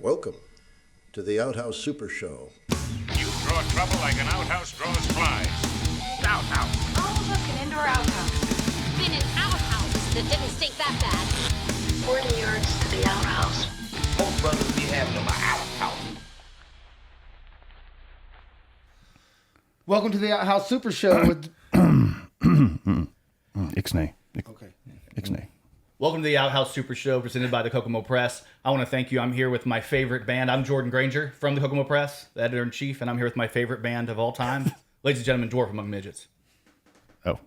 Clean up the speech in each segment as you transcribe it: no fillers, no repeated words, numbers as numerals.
Welcome to the Outhouse Super Show. You draw trouble like an outhouse draws flies. Outhouse. Oh, look, an indoor outhouse. Been in outhouses that didn't stink that bad. 40 yards to the outhouse. Both brothers be having them an outhouse. Welcome to the Outhouse Super Show with... Ixnay. Okay. Ixnay. Welcome to the Outhouse Super Show presented by the Kokomo Press. I want to thank you. I'm here with my favorite band. I'm Jordan Granger from the Kokomo Press, the editor-in-chief, and I'm here with my favorite band of all time. Ladies and gentlemen, Dwarf Among Midgets. Oh.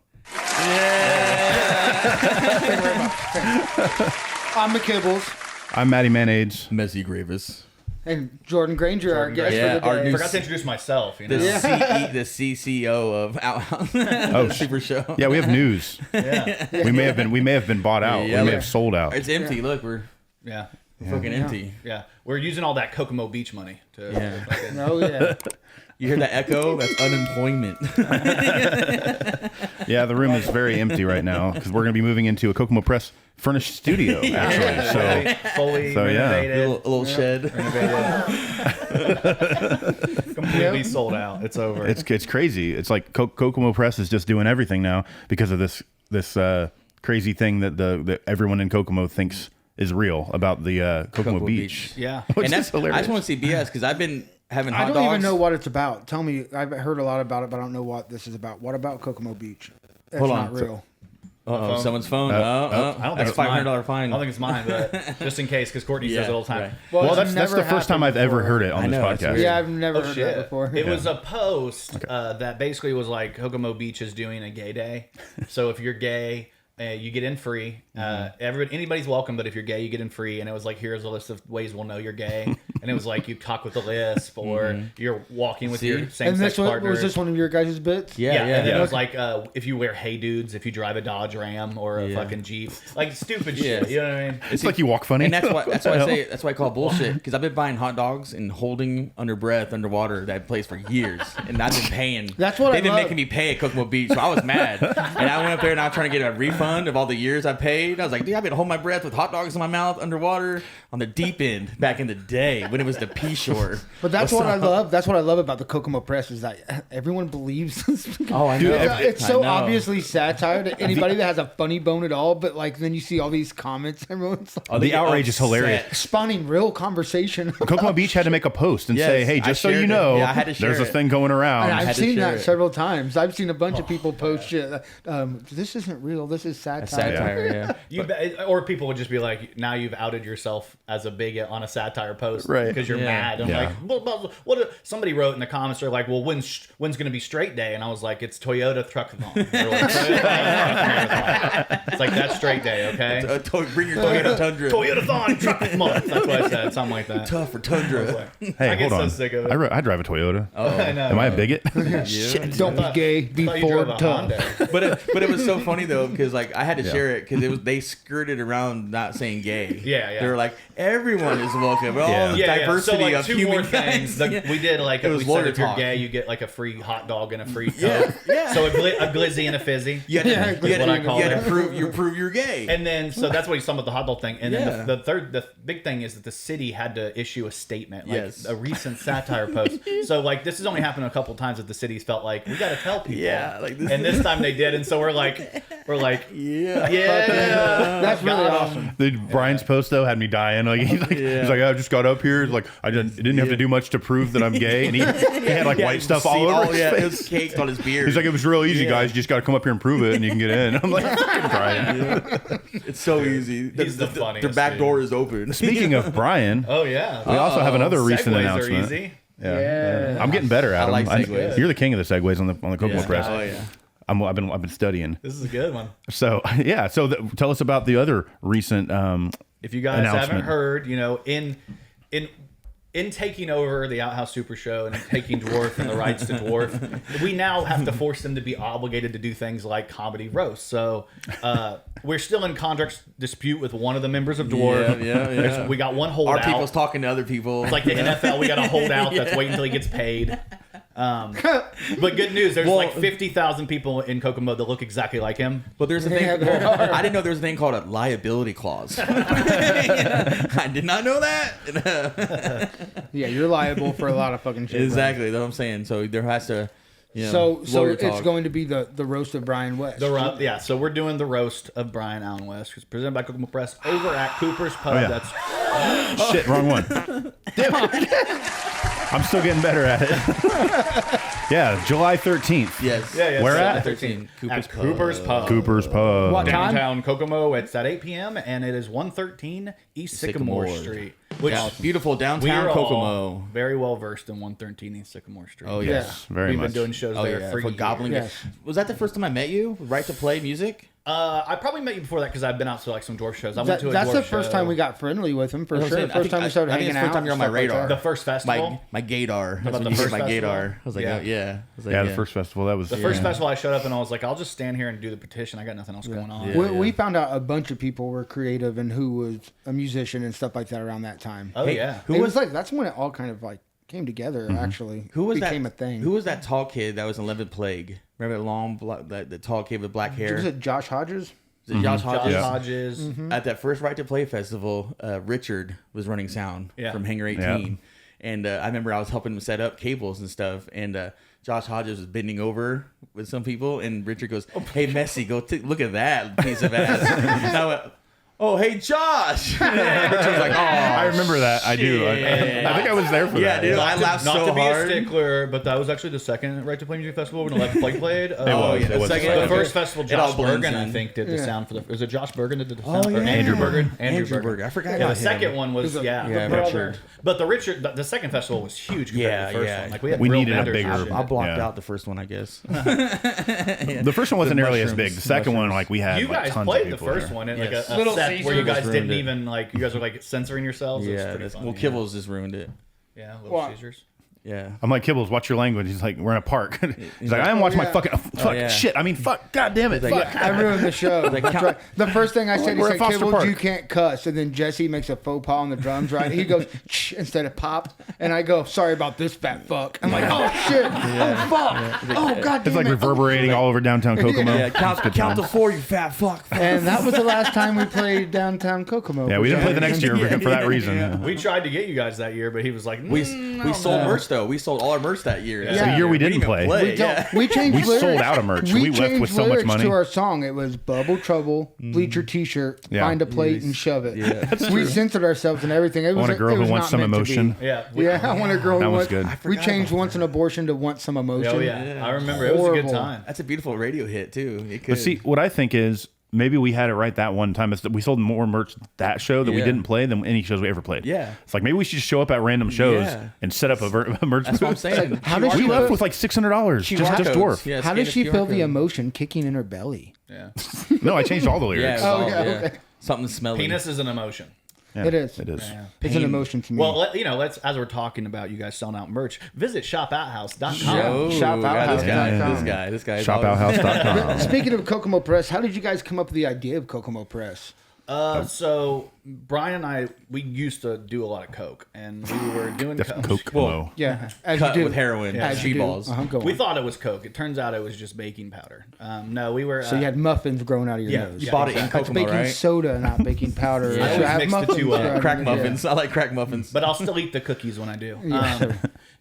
I'm the Kibblez. I'm Matty Mayonnaise. Messy Gravis. And Jordan Granger, our guest Granger. for the Yeah, day. I forgot to introduce myself. You know? The CCO of Outhouse. Super show. Yeah, we have news. Yeah. We may have been bought out. Yeah, we may have sold out. It's empty. Look, we're Yeah. fucking empty. Yeah. We're using all that Kokomo Beach money to fucking... Oh, yeah. You hear that echo? That's unemployment. Yeah, the room is very empty right now because we're going to be moving into a Kokomo Press furnished studio, actually. fully So, yeah. renovated. a little shed. Completely sold out. It's over. It's crazy. It's like Kokomo Press is just doing everything now because of this crazy thing that everyone in Kokomo thinks is real about the Kokomo Beach. Yeah. Which And is that's hilarious. I just want to see BS because I've been having hot I don't dogs. even know what it's about. Tell me. I've heard a lot about it, but I don't know what this is about. What about Kokomo Beach? It's Hold not on. real. Uh-oh, someone's phone. I don't think That's it's mine. $500 fine. I don't think it's mine, but just in case, because Courtney says it all the time. right. Well, it's that's never the first time I've happened ever before. heard it on I this know, it's podcast. weird. Yeah, I've never Oh heard shit! that before. It was a post that basically was like Kokomo Beach is doing a gay day. So if you're gay, you get in free. Anybody's welcome, but if you're gay, you get in free. And it was like, here's a list of ways we'll know you're gay. And it was like you talk with the lisp, or you're walking with your And same-sex this partner. was this one of your guys' bits? Yeah, and then it was like if you wear Hey Dudes, if you drive a Dodge Ram or a fucking Jeep, like stupid shit. You know what I mean? It's like you walk funny. And that's why I call it bullshit, because I've been buying hot dogs and holding under breath underwater that place for years, and I've been paying. That's what they've I been love. making me pay at Kokomo Beach, so I was mad, and I went up there and I was trying to get a refund of all the years I paid. I was like, dude, I've been holding my breath with hot dogs in my mouth underwater on the deep end back in the day when it was the P Shore. But that's what I love. That's what I love about the Kokomo Press is that everyone believes this. Oh, I know. It's so I know. obviously satire to anybody that has a funny bone at all. But like then you see all these comments, everyone's like, The outrage is hilarious. spawning real conversation. Kokomo Beach had to make a post and Yes, say, hey, I just so you shared it. know, Yeah, I had to share there's this it. thing going around. And had I've to seen share that it. several times. I've seen a bunch of people post shit. This isn't real. This is satire. Satire, yeah. Or people would just be like, now you've outed yourself as a bigot on a satire post Right. because you're Yeah. mad. I'm Yeah. like, what? Somebody wrote in the comments, they're like, well, when's going to be straight day? And I was like, it's Toyota Truckathon. They're like, it's like, that's straight day, okay? Bring your Toyota Tundra. Toyotathon Truckathon. That's what I said, something like that. Tough for Tundra. Hey, I get hold so on. sick of it. I drive a Toyota. I know. Am I a bigot? Don't be gay. Be I thought you drove Ford a tough. Honda. But it was so funny though, because like I had to share it because they skirted around not saying gay. Yeah. They were like, everyone is welcome. All the Yeah. diversity So like of two human more things. kinds. We did like It was we said lawyer if you're talk. gay, you get like a free hot dog and a free Coke. Yeah. So a glizzy and a fizzy. You had to, That's what I call it. prove you're gay. And then, so that's what he's talking about the hot dog thing. And then Yeah. the big thing is that the city had to issue a statement, like Yes. a recent satire post. So like this has only happened a couple times that the city's felt like we got to tell people. Yeah, like this. And this time they did, and so we're like, yeah. That's really awesome. Brian's post though had me dying. Like he's like, I just got up here. It's like I didn't have to do much to prove that I'm gay, and he had like white stuff all over his It face. was caked on his beard. He's like, it was real easy, guys. You just got to come up here and prove it, and you can get in. I'm like, fucking Brian. it's so easy. He's the funniest, The back dude. door is open. Speaking of Brian, Oh yeah. we also have another recent Segues announcement. are easy. Yeah. I'm getting better at I them. like segues. You're the king of the segues on the Kokomo Press. Oh yeah. I've been studying. This is a good one. So yeah. So tell us about the other recent. If you guys haven't announcement. heard, in taking over the Outhouse Super Show and taking Dwarf and the rights to Dwarf, we now have to force them to be obligated to do things like comedy roast. So we're still in contract dispute with one of the members of Dwarf. Yeah. We got one Our holdout. people's talking to other people. It's like the NFL. We got a holdout that's waiting until he gets paid. But good news, there's like 50,000 people in Kokomo that look exactly like him. But there's a thing. I didn't know there was a thing called a liability clause. I did not know that. Yeah, you're liable for a lot of fucking shit. Exactly, that's what I'm saying. So there has to. So it's going to be the roast of Brian West. So we're doing the roast of Brian Allen West, who's presented by Kokomo Press over at Cooper's Pub. yeah. That's Shit, wrong one. Damn it. I'm still getting better at it. Yeah, July 13th. Yes. Yeah, Where July at? 13th. Cooper's Pub. Cooper's Pub. Cooper's Pub. What time? Downtown Kokomo. It's at 8 p.m. and it is 113 East Sycamore Street. Which Beautiful we downtown are Kokomo. all very well versed in 113 East Sycamore Street. Oh Yes, very We've much. been doing shows Oh there yeah, for for years. Goblin. Yes. Was that the first time I met you? Right to play music? I probably met you before that because I've been out to like some dwarf shows. I went to a That's dwarf the first show. time we got friendly with him, for That's sure. what I'm saying. First time we started I think hanging it's the out. first time you're on my stuff like radar. The first festival. My gaydar. That's About when the you hit first my festival? gaydar. I was like, Yeah. oh, yeah. I was like, Yeah, the first festival. That was The first festival I showed up and I was like, I'll just stand here and do the petition. I got nothing else going on. Yeah. We found out a bunch of people were creative and who was a musician and stuff like that around that time. Oh yeah. It was like that's when it all kind of like came together. Actually, Who was became that? a thing. Who was that tall kid that was in 11th Plague? Remember that long, the tall kid with black hair? Was it Josh Hodges? Was it Josh Josh Hodges? Hodges. At that first Right to Play festival, Richard was running sound from Hangar 18. Yeah. And I remember I was helping him set up cables and stuff. And Josh Hodges was bending over with some people. And Richard goes, hey, Messi, go look at that piece of ass. And I went, oh, hey, Josh. And Richard was like, oh, I remember that. I do. I think I was there for yeah, that. dude. I laughed Not so to be hard. a stickler, but that was actually the second Right to Play Music Festival when the Left Play played. It was. yeah, It was. second- The first festival, It all Josh blends Bergen, I in. think, did the sound for the. Was it Josh Bergen that did the sound? Oh, Or yeah. Andrew Bergen. Andrew Bergen. I forgot Yeah, about the second him. one was The Yeah, brother. Richard. But the second festival was huge compared to the first Yeah. one. Like we had We real needed a vendors and bigger- shit. I blocked Yeah. out the first one, I guess. The first one wasn't nearly as big. The second one, like we had You like, guys tons played of the people first there. one in Yes. like a Little set where you Caesars guys ruined didn't it. even like you guys were like censoring yourselves. It's Yeah, pretty funny, well, Kibblez just ruined it. Yeah, Little What? Caesars. Yeah. I'm like, Kibblez, watch your language. He's like, we're in a park. He's like, I am watching my fucking fuck yeah. shit. I mean, fuck, god damn it, He's like, fuck. I ruined the show. That's right. The first thing I said, he We're said, at Foster Kibblez, Park. you can't cuss. And then Jesse makes a faux pas on the drums, right? He goes, shh, instead of pop. And I go, sorry about this fat fuck. I'm like, oh, shit. Oh, fuck. Oh, god damn It's like it. reverberating all over downtown Kokomo. Yeah, It's count good to times. 4, you fat fuck. And that was the last time we played downtown Kokomo. Yeah, we didn't play the next year for that reason. We tried to get you guys that year, but he was like, We sold merch though. We sold all our merch that year. Yeah. The year we didn't even play. We, don't, we changed We lyrics. sold out of merch. We left changed with so much lyrics money. to our song. It was Bubble Trouble, bleach your t-shirt, Yeah. find a plate and shove it. Yeah. That's We censored ourselves and everything. It I want a was- girl it who was wants not some meant to be. emotion. yeah, Yeah, I want a girl That who was wants. good. We changed once an abortion to want some emotion. Oh yeah, I remember. It was a good Horrible. time. That's a beautiful radio hit too. It could. But see, what I think is maybe we had it right that one time. Is that we sold more merch that show that we Yeah. didn't play than any shows we ever played. Yeah. It's like maybe we should just show up at random shows Yeah. and set up a merch That's what I'm booth. saying. How does We she left feel- with like $600 just dwarf. Yeah, How scan does a she QR feel the code. emotion kicking in her belly? Yeah, No, I changed all the Yeah, it lyrics. was all- yeah, yeah. okay. Something smelly. penis is an emotion. Yeah, It is. It is. Yeah. It's an emotion to me. Well, let's as we're talking about you guys selling out merch, visit shopouthouse.com. Oh, Shop God, this guy. Outhouse.com. This guy. is always- ShopOuthouse.com. Speaking of Kokomo Press, how did you guys come up with the idea of Kokomo Press? So Brian and I, we used to do a lot of coke, and we were doing coke. Kokomo. Yeah, as Cut you do. with heroin, As you speed do. balls. Go We on. thought it was coke. It turns out it was just baking powder. No, we were. So you had muffins growing out of your Yeah, nose. you Bought it in That's Kokomo, baking right? soda, not baking powder. Yeah. I You always have mix the muffins two up. throughout Crack it, muffins. I like crack muffins. but I'll still eat the cookies when I do.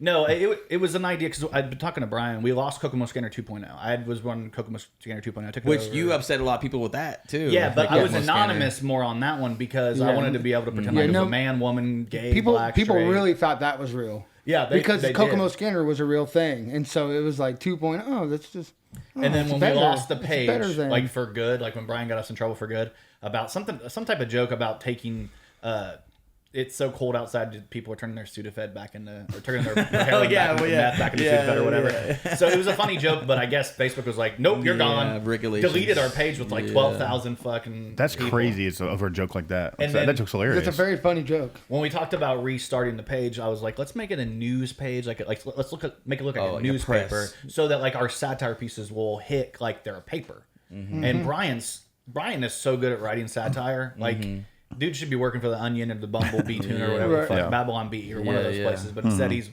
No, it was an idea because I'd been talking to Brian. We lost Kokomo Scanner 2.0. I was running Kokomo Scanner 2.0. I took it Which over. you upset a lot of people with that too. Yeah, but Like I was Kokomo anonymous more on that one because I Yeah. wanted to be able to pretend Yeah, like I was no, a man, woman, gay, People black, people straight. really thought that was real. Yeah, because they Kokomo did. Scanner was a real thing, and so it was like 2.0. That's just. And then it's when better. we lost the It's page, better than- like for good, like when Brian got us in trouble for good about some type of joke about taking. It's so cold outside. that People are turning their Sudafed back into, or turning their heroin back into meth, back into Sudafed or whatever. So it was a funny joke, but I guess Facebook was like, "Nope, you're gone." regulations. Deleted our page with like 12,000 fucking. That's people. crazy. It's over a joke like that. And that then- joke's hilarious. It's a very funny joke. When we talked about restarting the page, I was like, let's make it a news page. Like let's make it look like a like a newspaper, press. so that like our satire pieces will hit like they're a paper. And Brian is so good at writing satire. Like, dude should be working for the Onion or the Bumblebee Tune or whatever, the Right. fuck, Yeah. Babylon Bee or one of Yeah, those yeah. places. But instead, he's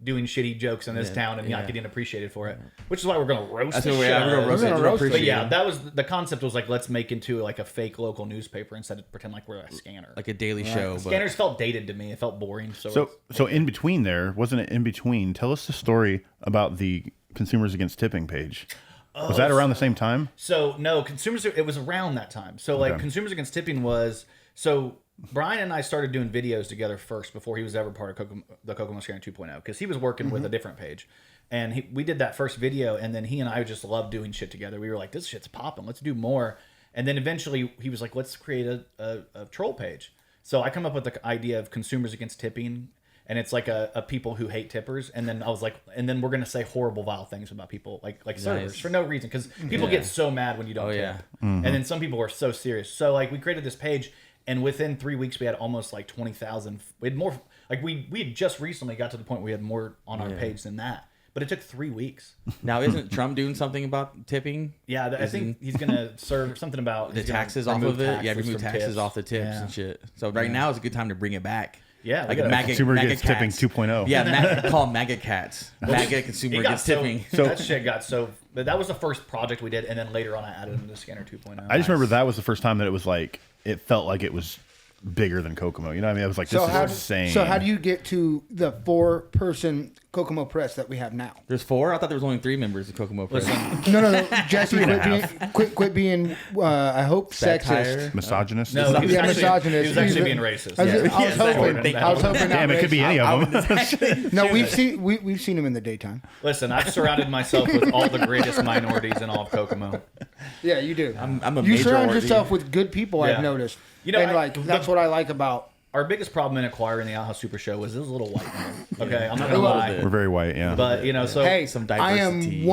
doing shitty jokes in this town and not getting appreciated for it, which is why we're gonna roast. That's the what we're shit. gonna roast it. We're gonna roast it. But yeah, that was the concept. Was like, let's make into like a fake local newspaper instead of pretend like we're a scanner. like a daily show. But Scanners felt dated to me. It felt boring. So in between there, wasn't it in between? Tell us the story about the Consumers Against Tipping page. Was that around the same time? So no, consumers. It was around that time. So like, Consumers Against Tipping was so. Brian and I started doing videos together first before he was ever part of the Kokomo Scanner 2.0 because he was working with a different page, and we did that first video, and then he and I just loved doing shit together. We were like, this shit's popping. Let's do more. And then eventually he was like, let's create a troll page. So I come up with the idea of Consumers Against Tipping. And it's like a people who hate tippers, and then I was like, and then we're gonna say horrible, vile things about people, like servers for no reason, because people get so mad when you don't tip, and then some people are so serious. So like, we created this page, and within 3 weeks we had almost like 20,000. We had more. Like we had just recently got to the point where we had more on our page than that, but it took 3 weeks. now, isn't Trump doing something about tipping? Yeah, I think he's gonna serve something about The taxes off of it. Yeah, remove taxes off the tips and shit. So right now is a good time to bring it back. Yeah, like a Consumer Against Tipping 2.0. Yeah, call them MAGA cats. MAGA Consumer Against Tipping. So that shit got so. But that was the first project we did, and then later on I added them to Scanner 2.0. I just remember that was the first time that it was like, it felt like it was bigger than Kokomo. You know what I mean? I was like, this is insane. So how do you get to the 4-person Kokomo Press that we have now? There's 4? I thought there was only 3 members of Kokomo Press. No. Jesse, quit being I hope Satire. sexist. Misogynist? No, he was misogynist. He was actually being racist. I was hoping. Damn, it could be any of them. No, we've seen him in the daytime. Listen, I've surrounded myself with all the greatest minorities in all of Kokomo. Yeah, you do. I'm a you major surround orgy. yourself with good people. Yeah. I've noticed. You know, and that's what I like about. Our biggest problem in acquiring the Outhouse Super Show was it was a little white. Okay, I'm not gonna lie. We're very white, yeah. But you know, so Hey, some I am diversity.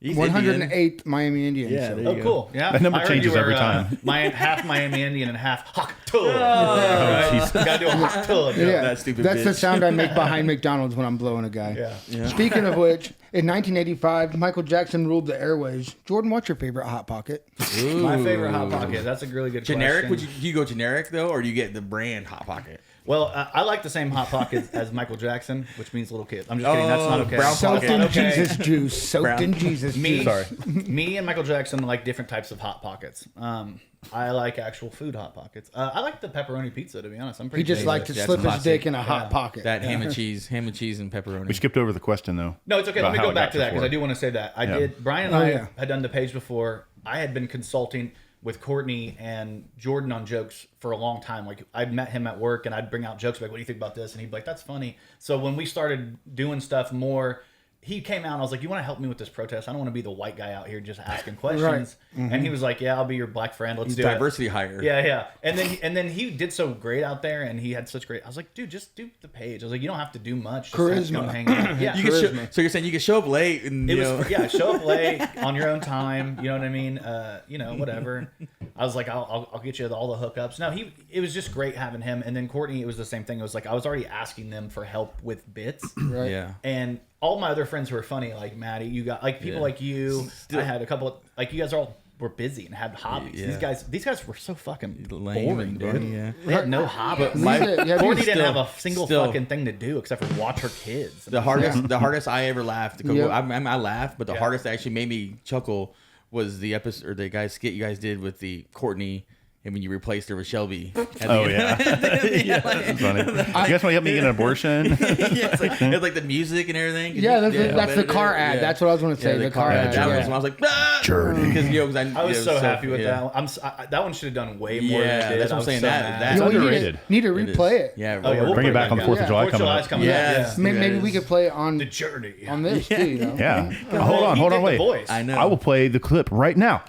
108th Miami Indian. Yeah, so. there you oh, go. cool. Yeah, That number I heard changes you were, every time. Half Miami Indian and half Hawk Tud. jeez. You gotta do a Hawk Tud. Yeah, that stupid that's the bitch. sound I make behind McDonald's when I'm blowing a guy. Yeah. Speaking of which, in 1985, Michael Jackson ruled the airways. Jordan, what's your favorite Hot Pocket? My favorite Hot Pocket. That's a really good Generic? question. Do you go generic though, or do you get the brand Hot Pocket? Well, I like the same Hot Pocket as Michael Jackson, which means little kid. I'm just kidding. That's not okay. brown Soaked in Okay. Jesus juice. Soaked in Jesus Me, juice. me and Michael Jackson like different types of Hot Pockets. I like actual food Hot Pockets. I like the pepperoni pizza, to be honest. I'm pretty He just basic. liked to Yeah, slip it's a his dick classic. in a Hot Pocket. That ham and cheese and pepperoni. We skipped over the question, though. No, it's okay. Let about me how go it back got to that because four. I do want to say that. Yeah. Brian and Oh, I yeah. had done the page before. I had been consulting with Courtney and Jordan on jokes for a long time. Like, I'd met him at work and I'd bring out jokes like, what do you think about this? And he'd be like, that's funny. So when we started doing stuff more, he came out and I was like, you want to help me with this protest? I don't want to be the white guy out here just asking questions. And he was like, yeah, I'll be your black friend. Let's He's do diversity it. hire. Yeah. And then he did so great out there and he had such great, I was like, dude, just do the page. I was like, you don't have to do much. Just Charisma. come hang out. Yeah. You can so you're saying you can show up late and It you was know. show up late on your own time. You know what I mean? Whatever. I was like, I'll get you all the hookups. No, it was just great having him. And then Courtney, it was the same thing. It was like I was already asking them for help with bits, Right. Yeah. and all my other friends who were funny, like Maddie, you got like people like you. Still- I had a couple of, like you guys all were busy and had hobbies. Yeah. These guys were so fucking Lame boring, and dude. funny, yeah. They had no hobbies. Yeah, Courtney still- didn't have a single still- fucking thing to do except for watch her kids. The hardest I ever laughed. Yeah. I laughed, but the Yeah. hardest that actually made me chuckle was the episode or the guys skit you guys did with the Courtney and when you replaced her with Shelby. Oh, yeah. That's funny. You guys want to help me get an abortion? It's like the music and everything. Yeah, that's the car ad. Yeah. That's what I was going to say. Yeah, the car ad. That yeah. was when I was like, ah! Journey. Because I was so happy with yeah. that. That one should have done way more than Yeah, it did. that's what I'm I was saying. so That's mad. It's You underrated. need to It is. replay it. Yeah, Oh, yeah, we'll Bring it put back on the 4th of July 4th of coming July's up. coming Yes. up. Maybe we could play it on The journey. this too. You know? Yeah. He Hold did on, the wait. voice. I know. I will play the clip right now.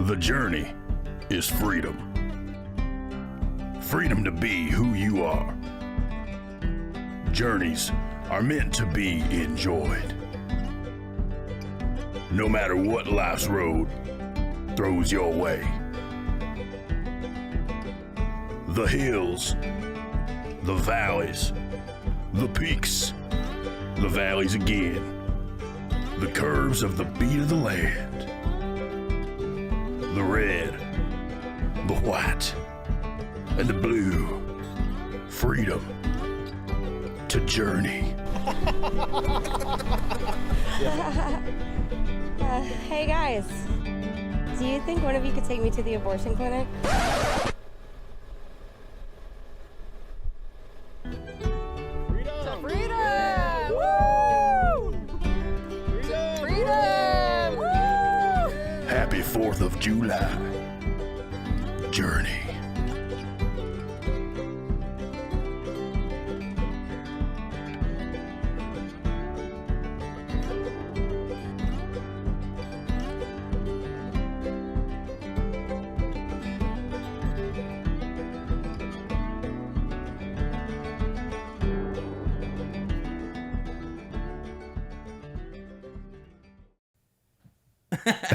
The journey is freedom. Freedom to be who you are. Journeys are meant to be enjoyed. No matter what life's road throws your way. The hills, the valleys, the peaks, the valleys again. The curves of the beat of the land. The red, the white, and the blue. Freedom. to Journey. Hey guys, do you think one of you could take me to the abortion clinic? Freedom! Woo! Freedom! Woo! Happy 4th of July. Journey.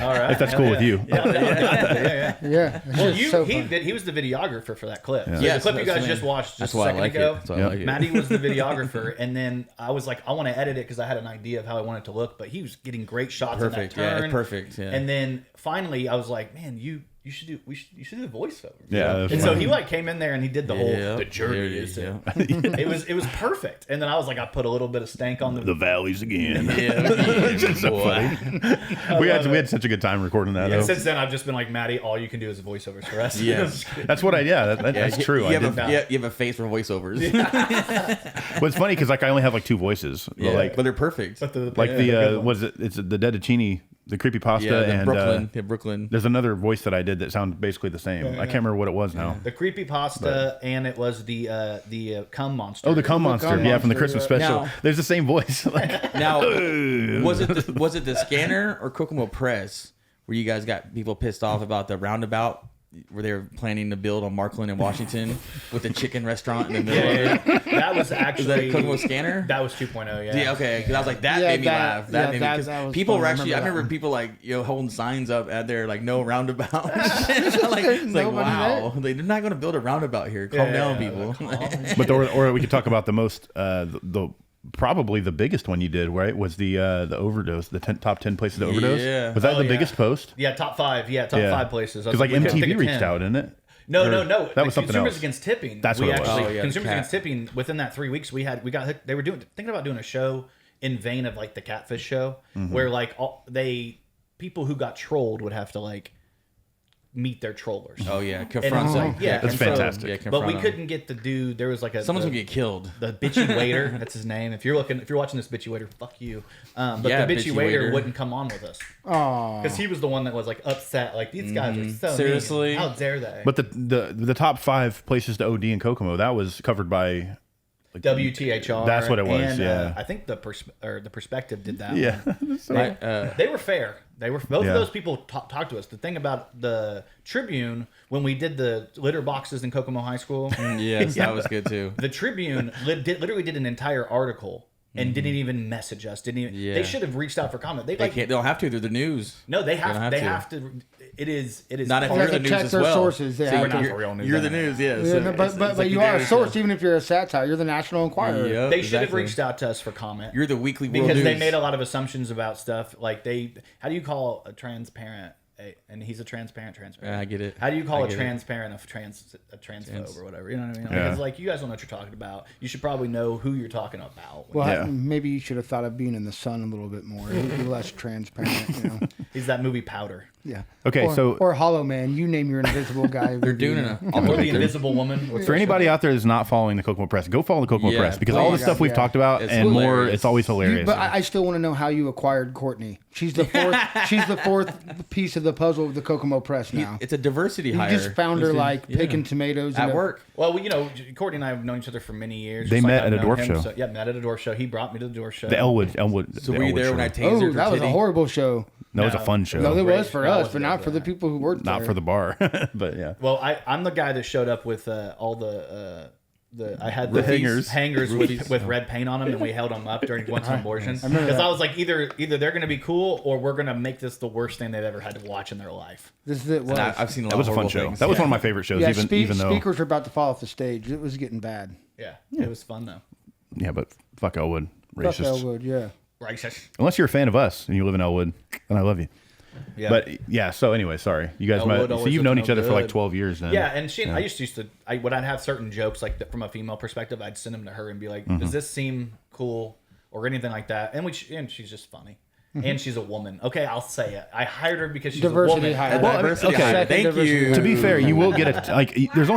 All right. If that's cool with you. Yeah. Yeah. It's Well, just so he fun. did. He was the videographer for that clip. So Yes, the clip you that's guys me. just watched That's just a why I second like ago. it. That's why I like it. Maddie was the videographer, and then I was like, I want to edit it because I had an idea of how I wanted it to look, but he was getting great shots Perfect. in that Yeah, turn. perfect. Yeah. And then finally, I was like, man, you should do the voiceover. Yeah, that's And so fun. he like came in there and he did the whole Yeah, the journey. there it is, Is it? it was perfect. And then I was like, I put a little bit of stank on The valleys again. Yeah. It's so funny. we had such a good time recording that. And though. since then, I've just been like, Maddie, all you can do is voiceovers for us. Yes. That's what that's true. You I have, did. you have a face for voiceovers. Well, it's funny because like I only have like 2 voices. Yeah, Like but they're perfect. But the was it? It's the Dedicini, the creepypasta, Yeah, the and Brooklyn. Brooklyn. there's another voice that I did that sounds basically the same. I can't remember what it was now. The creepypasta, and it was the cum monster. Oh, the cum monster, Cum yeah, from the Monster, Christmas yeah. special. Now- There's the same voice. Like, Now, was it the scanner or Kokomo Press where you guys got people pissed off about the roundabout where they were planning to build on Markland and Washington with a chicken restaurant in the middle of it? That was Is that actually Kokomo Scanner? That was 2.0. Yeah. Yeah, okay. Because I was like, that Yeah, made me that- laugh. yeah, That made me, that 'cause was people fun. were I actually, I remember remember that people like, holding signs up at there, like, no roundabout. It's like, Nobody wow. They're not going to build a roundabout here. Calm down, people. but or we could talk about the most the probably the biggest one you did, right? Was the overdose, the top 10 places to overdose. Yeah. Was that Oh, the yeah. biggest post? Yeah, top 5. Yeah, top 5 places. Because like We couldn't think MTV of reached 10. out, didn't it? No, Or- no. That was something Consumers else. Against Tipping. That's we what it was. actually, Oh, yeah, the Consumers cat. Against Tipping. Within that 3 weeks, they got they were thinking about doing a show in vein of like the Catfish show, where like people who got trolled would have to like meet their trollers. Oh, yeah. And Confront it's them. like, yeah, That's and so- fantastic. Yeah, But confront we them. couldn't get the dude. There was like Someone's going to get killed. the bitchy waiter. That's his name. If you're watching this bitchy waiter, fuck you. But Yeah, the bitchy bitchy waiter waiter. wouldn't come on with us Aw. because he was the one that was like upset. Like these guys are so Seriously? mean. How dare they? But the top 5 places to OD in Kokomo, that was covered by WTHR. That's what it was, And, yeah. I think the Perspective did that. yeah. Right, They were fair. They were both Yeah. of those people talked to us. The thing about the Tribune when we did the litter boxes in Kokomo High School, yes, that was good too. the Tribune literally did an entire article and didn't even message us. Didn't even. Yeah. They should have reached out for comment. They They like can't. They don't have to. They're the news. no. They don't have. They have to. It is. Not if They you're have the to news check as their well. sources. They See, have we're not to- the real news. You're the anyway. news, yeah. Yeah, So no, it's but like you are a daily source, show. even if you're a satire. You're the National Enquirer. Yep, They should have exactly. reached out to us for comment. You're the weekly world because they news. made a lot of assumptions about stuff. Like how do you call a transparent? And he's a transparent. I get it. How do you call I a get it. transparent a transphobe or whatever? You know what I mean? Yeah. Because like you guys don't know what you're talking about. You should probably know who you're talking about. Well, Yeah. maybe you should have thought of being in the sun a little bit more, be less transparent. You know? He's that movie Powder. Yeah. Okay, or Hollow Man. You name your invisible guy. They're doing it. Or the Invisible Woman. What's For her anybody show? out there that's not following the Kokomo Press, go follow the Kokomo Yeah, Press because all the please. stuff we've Yeah. talked about It's and more, hilarious. it's always hilarious. But I still want to know how you acquired Courtney. She's the fourth. She's the fourth piece of the puzzle of the Kokomo Press now. It's a diversity You hire. just found her like Yeah. picking tomatoes at in a- work. Well, Courtney and I have known each other for many years. They just met I've at a known dwarf him, show. So, yeah, met at a dwarf show. He brought me to the dwarf show. the Elwood. So the were you Elwood there when I show. tasered her Oh, that was a titty? horrible show. No, it was a fun show. No, it great. was for That us, was but good, not for the yeah. people who worked Not there. for the bar, but yeah. Well, I'm the guy that showed up with all the I had the hangers. with red paint on them, and we held them up during one time abortion. remember Because that. I was like, either they're going to be cool, or we're going to make this the worst thing they've ever had to watch in their life. This is it. Was. And I've seen a lot That was a of fun horrible show. things. That was one of my favorite shows, Yeah, even though. speakers were about to fall off the stage. It was getting bad. Yeah, it was fun though. Yeah, but fuck Elwood. Fuck Racist. Elwood, yeah. Racist. Unless you're a fan of us and you live in Elwood, then I love you. Yeah. But yeah. So anyway, sorry, you guys. Elwood So always you've known looked each other no for like good. 12 years then. Yeah, and I used to when I'd have certain jokes like from a female perspective, I'd send them to her and be like, "Does this seem cool or anything like that?" And she's just funny. And she's a woman. Okay, I'll say it. I hired her because she's Diversity a woman. hire. Well, I mean, Diversity okay. hire. Thank you. To be fair, you will get a like. There's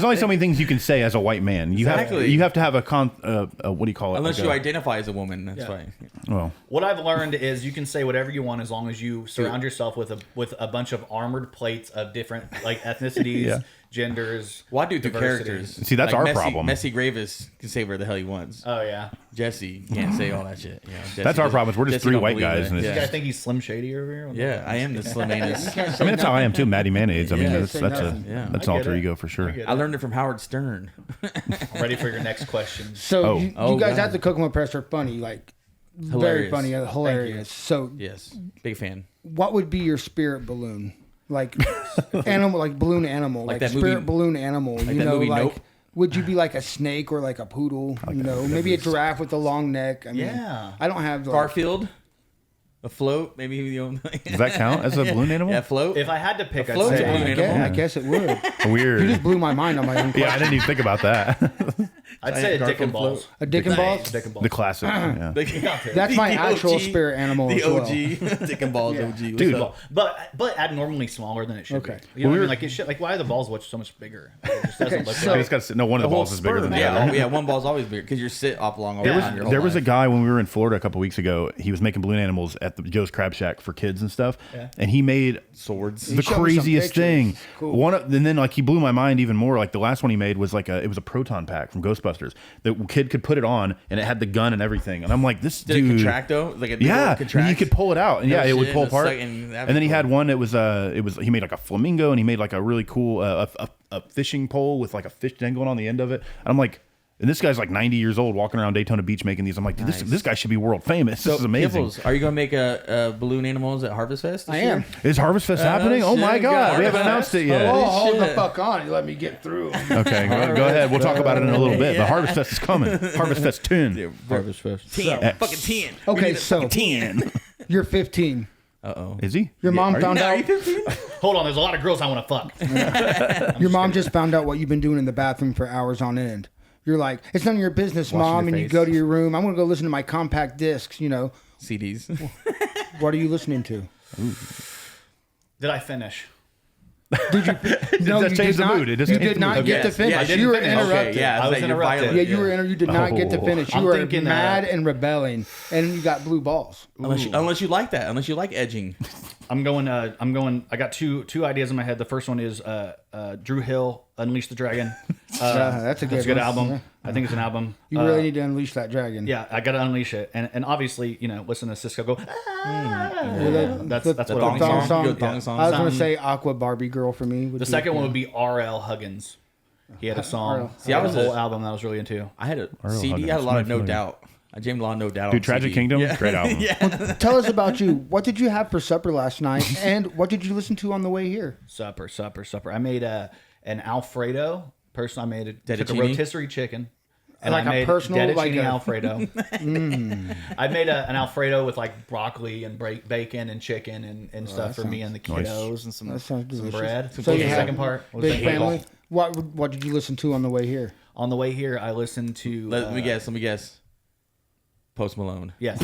only so many things you can say as a white man. You Exactly. have to have a what do you call it? Unless Like you a- identify as a woman, that's fine. Well, What I've learned is you can say whatever you want as long as you surround yourself with a bunch of armored plates of different like ethnicities, Yeah. genders. Well, I do through diversity. characters. See, that's our Messi, problem. Messi Gravis can say whatever the hell he wants. Oh yeah. Jesse can't say all that shit. You know, Jesse That's our doesn't- problem, is we're just Jesse three don't white believe guys, it. and it's You guys Yeah. think he's Slim Shady over here? Yeah, I am the slim anus. I mean, that's how I am too. Maddie Mayonnaise. I mean, Yeah, that's say that's nothing. Yeah. that's I alter get it. ego for sure. I get I learned it from Howard Stern. I'm ready for your next question. So Oh. you Oh, guys God. at the Kokomo Press are funny, like very Hilarious. funny, hilarious. So Yes, big fan. what would be your spirit balloon? Like animal, like balloon animal, like, that spirit movie- balloon animal. you that know, movie like Nope? would you be like a snake or like a poodle? You know, maybe a giraffe with a long neck. I mean, Yeah. I don't have like, Garfield, a float, maybe you know. Does that count as a balloon animal? Yeah, float. If I had to pick, I'd float's a say balloon I animal. guess it would. You Weird. just blew my mind on my own question. Yeah, I didn't even think about that. I'd say a dick and Garfield balls. A dick and balls. Dick and balls. The classic. Yeah. That's my The actual OG, spirit animal The as well. OG, dick and balls, Yeah. OG. What's Dude. up? But abnormally smaller than it should Okay. be. You know what I mean? Like it should. Like why are the balls so much bigger? It just doesn't Okay, look so- I right. just got to no. One of the balls is bigger than the Yeah, other. yeah, one ball's always bigger because you sit up long all There the was time. your whole there was a life. guy when we were in Florida a couple weeks ago. He was making balloon animals at the Joe's Crab Shack for kids and stuff. Yeah. And he made Swords. the showed me some craziest thing. pictures. Cool. And then like he blew my mind even more. Like the last one he made was it was a proton pack from Ghostbusters. The kid could put it on and it had the gun and everything. And I'm like, this Did dude. it contract though? Like a Yeah, contract? you could pull it out, and No yeah, it would shit, pull that's apart. sucking- that'd And then be he had cool. one. It was he made like a flamingo, and he made like a really cool a fishing pole with like a fish dangling on the end of it. And I'm like, and this guy's like 90 years old, walking around Daytona Beach making these. I'm like, dude, this guy should be world famous. So, This is amazing. Kibblez, are you gonna make a balloon animals at Harvest Fest? This I year? am. Is Harvest Fest happening? Oh shit, my God, we haven't Harvest announced it yet. Oh, hold the shit. fuck on. You let me get through. Okay, go ahead. We'll talk about it in a little bit. The Harvest Fest is coming. Harvest Fest 10. Harvest Fest. 10. So- Fucking 10. Okay, so 10. you're 15. Uh-oh. Is he? Your mom Are found you? Are out. you 15? Hold on, there's a lot of girls I want to fuck. Your mom just found out what you've been doing in the bathroom for hours on end. You're like, it's none of your business, Washing mom. your And you face. go to your room. I'm gonna go listen to my compact discs. You know, CDs. what are you listening to? Did I finish? Did you? No, That you changed did the not. mood. It You just did changed the not mood. get to Yes. finish. Yeah, I didn't you were finish. interrupted. Okay, yeah, I was like you're interrupted. violent. Yeah, you were. You did not get to Oh. finish. I'm You were thinking, mad and rebelling, and you got blue balls. Unless you like that. Unless you like edging. I'm going. I got two ideas in my head. The first one is Drew Hill, Unleash the Dragon. That's a good It's a good one. album. Yeah. I think it's an album. You really need to unleash that dragon. Yeah, I gotta unleash it, and obviously, listen to Cisco go. That's The what thong it thong means. song. Good thong I song. was gonna say Aqua Barbie Girl for me. The second one would be R.L. Huggins. He had a song. See, See, I was a whole a- album that I was really into. I had a Huggins. CD. I had a lot of No Familiar. Doubt. I jammed a lot of No Doubt. Dude, on Tragic CD. Kingdom, Yeah. great album. Tell us about you. What did you have for supper last night, and what did you listen to on the way here? Supper. I made an Alfredo. Personally, I made took a Fettuccine? rotisserie chicken. And Like I a made personal, fettuccine like a- Alfredo. I made an Alfredo with like broccoli and bacon and chicken and stuff for me and the kiddos and some That sounds some delicious. bread. So What was you the had second part? What was the Big second part? family. What did you listen to on the way here? On the way here, I listened to. Let me guess. Post Malone. Yes.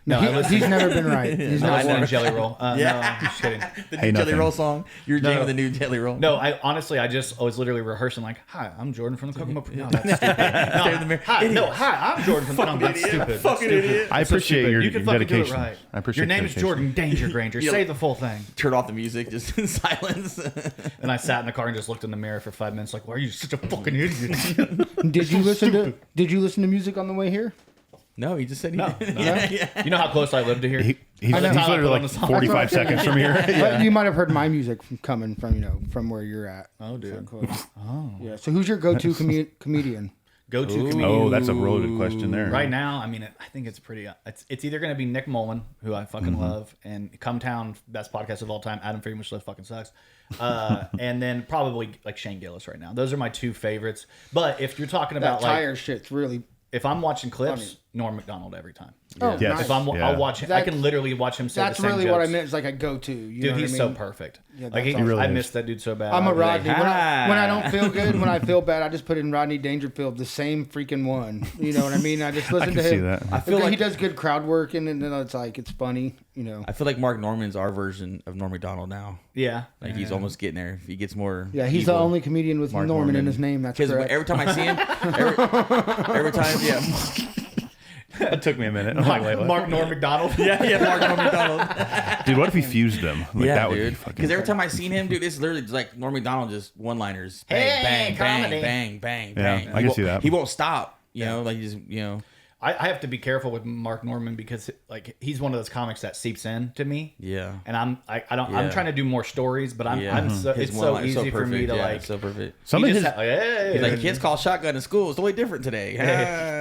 No, I listened. He's never been right. He's I not listened to one. Jelly Roll. No, I'm just kidding. The Hey, new Jelly nothing. Roll song. You're No, jamming no. the new Jelly Roll. No, I was literally rehearsing like, "Hi, I'm Jordan from the Kokomo Press." No, that's stupid. Stare in the mirror. Hi, I'm Jordan from the Kokomo Press. That's stupid. That's Fucking stupid. idiot. I That's so appreciate stupid. your You can fucking do it dedication. right. I appreciate Your name dedication. is Jordan Danger Granger. Say the full thing. Turn off the music, just in silence. And I sat in the car and just looked in the mirror for 5 minutes, like, "Why are you such a fucking idiot?" Did you listen to music on the way here? No, he just said he No, did. no. Yeah. You know how close I live to here. He's I know. literally I like put on the song. 45 seconds from here. But you might have heard my music coming from where you're at. Oh, dude. Oh. Yeah. So who's your go-to comedian? Go-to comedian. Oh, that's a loaded question there. Right now, I mean, I think it's pretty. It's either going to be Nick Mullen, who I fucking love, and Come Town, best podcast of all time. Adam Friedman, which fucking sucks. And then probably like Shane Gillis right now. Those are my two favorites. But if you're talking That about like, tire shit's really if I'm watching clips, Norm Macdonald every time. Oh, Yes. nice. If I'll watch him. I can literally watch him say That's the same really jokes. what I meant. Is like a go-to. You know Dude, what he's I so mean? perfect. Yeah, Like that's he, awesome. really I is. miss that dude so bad. I'm a I'd be like, Rodney. When I don't feel good, when I feel bad, I just put in Rodney Dangerfield, the same freaking one. You know what I mean? I just listen I to can see him. that. I feel he like does good crowd work, and then it's like it's funny. You know. I feel like Mark Norman's our version of Norm Macdonald now. Yeah. Like he's almost getting there. He gets more. Yeah, he's evil. the only comedian with Mark Norman in Norman. his name. That's Because correct. every time I see him, every time, yeah. It took me a minute. I'm like, wait, what? Mark Norm Macdonald. Yeah, Mark Norm Macdonald. Dude, what if he fused them? Like, Yeah, that would be dude. fucking. Because every time I seen him, dude, it's literally just like Norm Macdonald, just one-liners. Bang, Hey, bang, comedy. bang, bang, bang, Yeah, bang. I can see that. He won't stop. You know, like he's, you know. I have to be careful with Mark Norman because like he's one of those comics that seeps in to me. Yeah. And I'm Yeah. trying to do more stories, but I'm Yeah. so, His it's so one-line is easy for me perfect. to Yeah, like. so perfect. Some he of just his, hey. He's like, kids call shotgun in school. It's totally different today.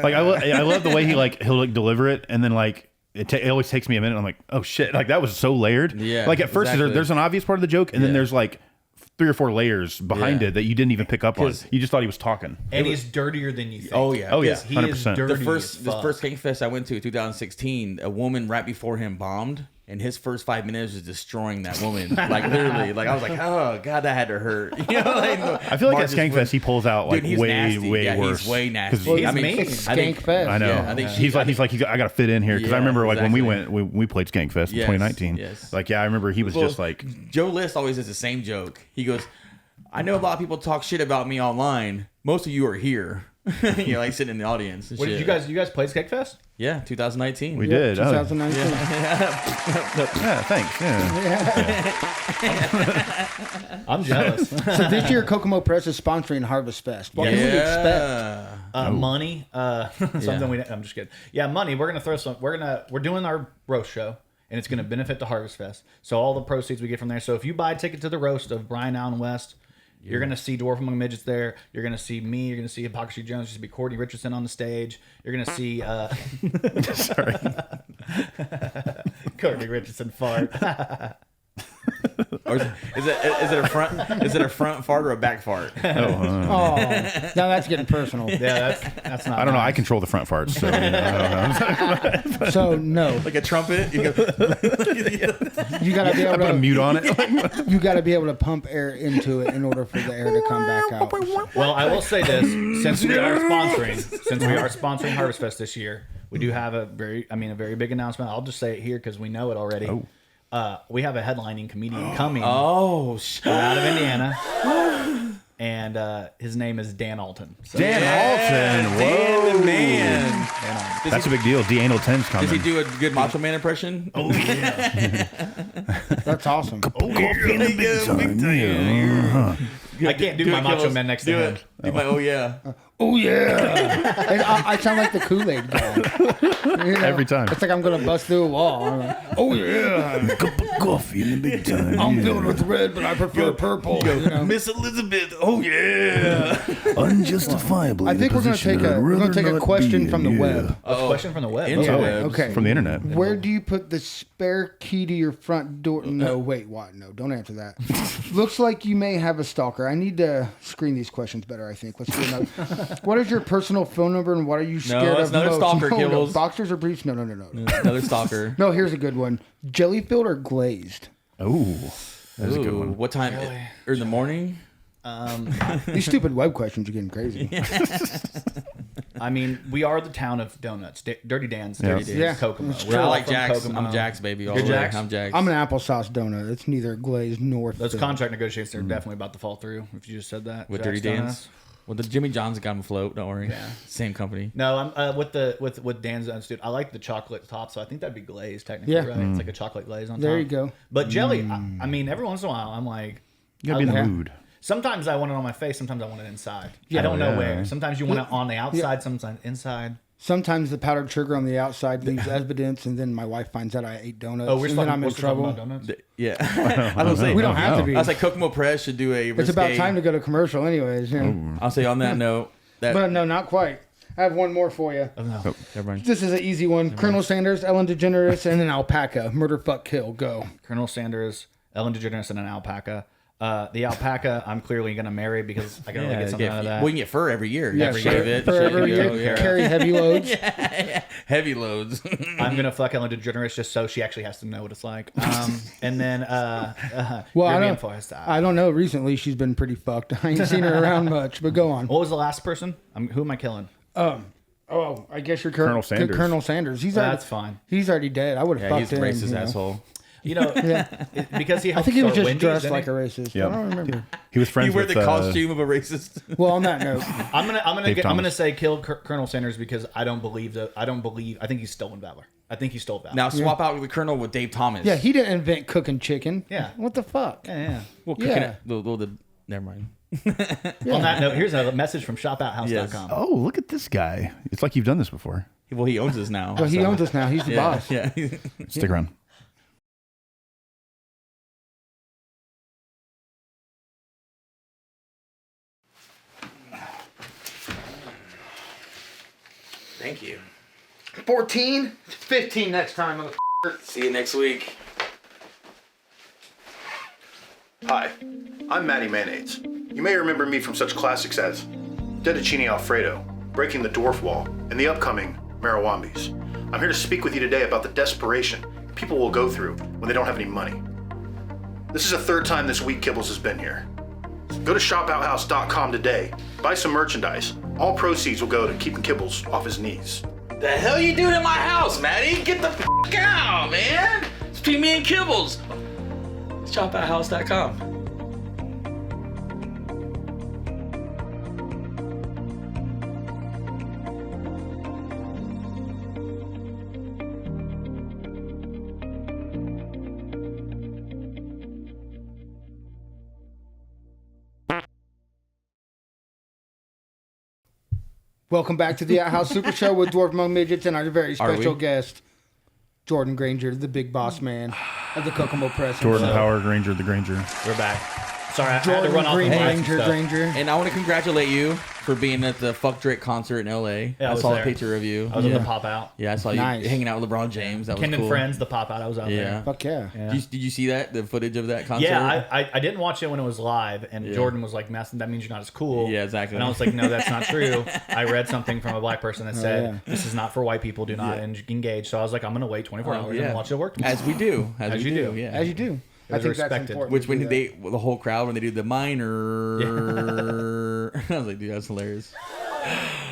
like I love the way he'll like deliver it, and then like it always takes me a minute. I'm like, oh shit, like that was so layered. Yeah, Like at first exactly. there's an obvious part of the joke, and then Yeah. there's like 3 or 4 layers behind Yeah. it that you didn't even pick up on. 'Cause- You just thought he was talking. And he's dirtier than you think. Oh, yeah. Oh, yeah. 'Cause he 100%. is dirty The first as fuck. Kingfest I went to in 2016, a woman right before him bombed, and his first 5 minutes was destroying that woman. Like literally, like I was like, oh god, that had to hurt. You know, like, I feel like Mark at just Skankfest went- he pulls out like Dude, he's way nasty. way worse. He's way nasty. 'Cause- He's I mean, mean. It's I think- Skankfest. I know. Yeah, I think he's like I got to fit in here because I Yeah, remember like when exactly. we played Skankfest in Yes, 2019. yes. Like yeah, I remember he was Well, just like Joe List always does the same joke. He goes, I know a lot of people talk shit about me online. Most of you are here. You know, like sitting in the audience. And What shit. did you guys play Skegfest? Yeah, 2019. we did. Oh, 2019. yeah, thanks. Yeah. I'm jealous. So this year, Kokomo Press is sponsoring Harvest Fest. What can we expect? Money. Something we. I'm just kidding. Yeah, money. We're gonna throw some. We're doing our roast show, and it's gonna benefit the Harvest Fest. So all the proceeds we get from there. So if you buy a ticket to the roast of Brian Allen West, you're gonna see Dwarf Among Midgets there. You're gonna see me. You're gonna see Hypocrisy Jones. You're gonna see Courtney Richardson on the stage. You're gonna see. Sorry. Courtney Richardson fart. Or is it a front? Is it a front fart or a back fart? Oh, now that's getting personal. Yeah, that's not. I don't know. I nice. control the front farts. So, you know, I don't know. So no, Like a trumpet? You go, you gotta be I able put a to mute on it. you gotta be able to pump air into it in order for the air to come back out. Well, I will say this: since we are sponsoring Harvest Fest this year, we do have a very big announcement. I'll just say it here because we know it already. We have a headlining comedian coming oh, shit. out of Indiana, and his name is Dan Alton. So, Dan Alton. Whoa. Dan the man. Dan Alton. That's a big deal. D'Anal 10's coming. Does he do a good Macho Man impression? Oh, That's awesome. Coffee in the big time. Yeah. I can't do my Macho Man next to do him. it. Do my oh yeah. Oh yeah! And I sound like the Kool-Aid guy. You know? Every time. It's like I'm gonna bust through a wall. I'm like, oh yeah! Cup of coffee in the big time. I'm filled with red, but I prefer purple. You know? Miss Elizabeth. Oh yeah. Unjustifiably. I think we're gonna take a question from the web. Question from the web. Interwebs. Okay. From the internet. Where do you put the spare key to your front door? No, wait, what? No, don't answer that. Looks like you may have a stalker. I need to screen these questions better, I think. Let's do another. What is your personal phone number and what are you scared it's of another most? stalker, No, Kibblez. boxers or briefs? No. Another stalker. No, here's a good one. Jelly filled or glazed? Oh, that's a good Ooh, one. what time? Or in the morning? These stupid web questions are getting crazy. I mean, we are the town of donuts. Dirty Dan's. Yeah. Dirty Dan's. Yeah. Kokomo. It's We're true. I all like from Jack's. Kokomo. I'm Jack's, baby. All You're the way. Jack's? I'm Jack's. I'm an applesauce donut. It's neither glazed nor Those filled. contract negotiations are definitely about to fall through. If you just said that With Jack's Dirty Donuts. Dan's. Well, the Jimmy John's got him afloat. Don't worry. Yeah. Same company. No, I'm with Dan's Donuts, dude. I like the chocolate top, so I think that'd be glazed technically, Yeah. right? It's like a chocolate glaze on top. There you go. But jelly, I mean, every once in a while, I'm like, You gotta be in the Yeah. mood. sometimes I want it on my face, sometimes I want it inside. Yeah. I don't know Yeah. where. Sometimes you want it on the outside, sometimes inside. Sometimes the powdered sugar on the outside leaves evidence, and then my wife finds out I ate donuts, Oh, we're and then I'm in talking trouble. about donuts. Yeah. I was say We don't have to be. I was like, Kokomo Press should do a. It's about time to go to commercial, anyways. Yeah. I'll say on that note that. But no, not quite. I have one more for you. Oh, no. Never mind. This is an easy one. Colonel Sanders, Ellen DeGeneres, and an alpaca. Murder, fuck, kill. Go. Colonel Sanders, Ellen DeGeneres, and an alpaca. The alpaca, I'm clearly gonna marry because I can only get something out of that. We can get fur every year. Yeah, Shave it. for every year. Carry heavy loads. Heavy loads. I'm gonna fuck Ellen DeGeneres just so she actually has to know what it's like. And then well, I don't know. Recently, she's been pretty fucked. I ain't seen her around much. But go on. What was the last person? Who am I killing? I guess you're Colonel Sanders. Colonel Sanders. That's fine. He's already dead. I would have fucked he's him. a racist asshole. You know, because he. I think he was just Wendy's, dressed like a racist. Yep. I don't remember. He was friends You wear with the costume of a racist. Well, on that note, I'm Dave Thomas. gonna say kill Colonel Sanders because I think he's stolen valor. I think he stole valor. Now swap out the Colonel with Dave Thomas. yeah, he didn't invent cooking chicken. Yeah. What the fuck? Yeah. Well, Yeah. never mind. On that note, here's a message from shopouthouse.com. Yes. Oh, look at this guy. It's like you've done this before. Well, he owns us now. Well, he owns us now. He's the boss. Yeah. Stick around. Thank you. 14, 15 next time. See you next week. Hi, I'm Matty Mayonnaise. You may remember me from such classics as Fettuccine Alfredo, Breaking the Dwarf Wall, and the upcoming Marawambis. I'm here to speak with you today about the desperation people will go through when they don't have any money. This is the third time this week Kibblez has been here. Go to shopouthouse.com today, buy some merchandise. All proceeds will go to keeping Kibblez off his knees. The hell you doing in my house, Matty? Get the f*** out, man! It's between me and Kibblez. Shopouthouse.com. Welcome back to the Outhouse Super Show with Dwarf Among Midgets and our very special guest, Jordan Granger, the big boss man of the Kokomo Press. Jordan Power Granger, the Granger. We're back. Sorry, I had to Jordan run off the mic and Granger, stuff. Granger. And I want to congratulate you for being at the Fuck Drake concert in L.A. Yeah, I was saw there. a picture of you. I was at the pop out. Yeah, I saw Nice. you hanging out with LeBron James. That Ken was and cool. Friends, the pop out. I was out there. Fuck yeah. Did you see that? The footage of that concert? Yeah, I didn't watch it when it was live, and Jordan was like, "Mass, that means you're not as cool." Yeah, exactly. And I was like, "No, that's not true." I read something from a black person that said, "This is not for white people. Do not engage." So I was like, "I'm gonna wait 24 hours and watch it work." As we do. As you do. Yeah. As you do. I think that's important. Which when the whole crowd when they do the minor, I was like, dude, that's hilarious.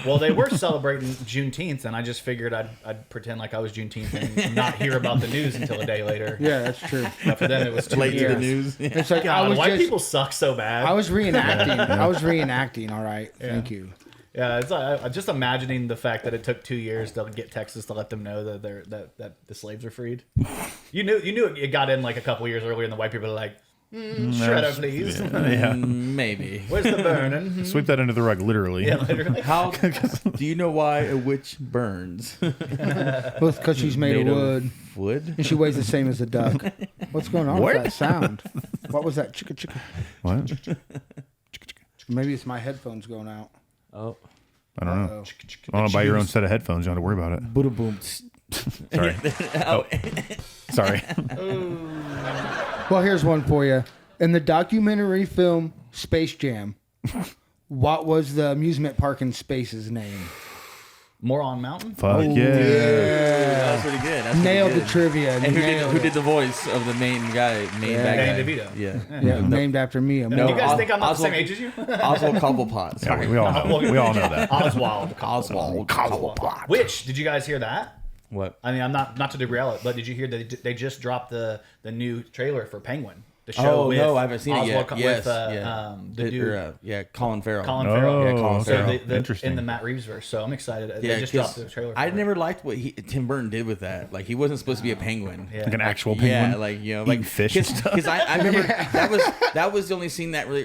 Well, they were celebrating Juneteenth, and I just figured I'd pretend like I was Juneteenth and not hear about the news until a day later. Yeah, that's true. But for them, it was too Late to late. the news. It's like God, white people suck so bad. I was reenacting. All right. Thank you. Yeah, it's just imagining the fact that it took 2 years to get Texas to let them know that that the slaves are freed. You knew it got in like a couple years earlier, and the white people were like, "Shredder, please." Yeah. Maybe. Where's the burning? Sweep that under the rug, literally. Yeah, literally. How do you know why a witch burns? Well, it's because she's made of wood. Wood? And she weighs the same as a duck. What's going on with that sound? What was that? Chicka chicka. What? Maybe it's my headphones going out. Oh. I don't know. I want to buy your own set of headphones. You don't have to worry about it. Buddha boom. Sorry. Oh. Sorry. Well, here's one for you. In the documentary film Space Jam, what was the amusement park in space's name? Moron Mountain? Fuck yeah. That's pretty good. That's Nailed pretty the good. trivia. And who did the voice of the main guy? Main bad Danny guy? DeVito. Yeah. Yeah, named after me. Do you guys think I'm not the same age as you? Oswald Cobblepot. Yeah, we all know. We all know that. Oswald. Cobblepot. Which, did you guys hear that? What? I mean, I'm not to derail it, but did you hear that they just dropped the new trailer for Penguin? The show Oh with no, I haven't seen it yet. Oswald Yes, the dude, Colin Farrell. Colin Farrell. Oh, Yeah, Colin So Farrell. Interesting. in the Matt Reeves verse. So I'm excited. Yeah, They just dropped the trailer. For I it. never liked what Tim Burton did with that. Like he wasn't supposed to be a penguin. Yeah. Like an actual penguin. Yeah, like Eating like fish and stuff. Because I remember that was the only scene that really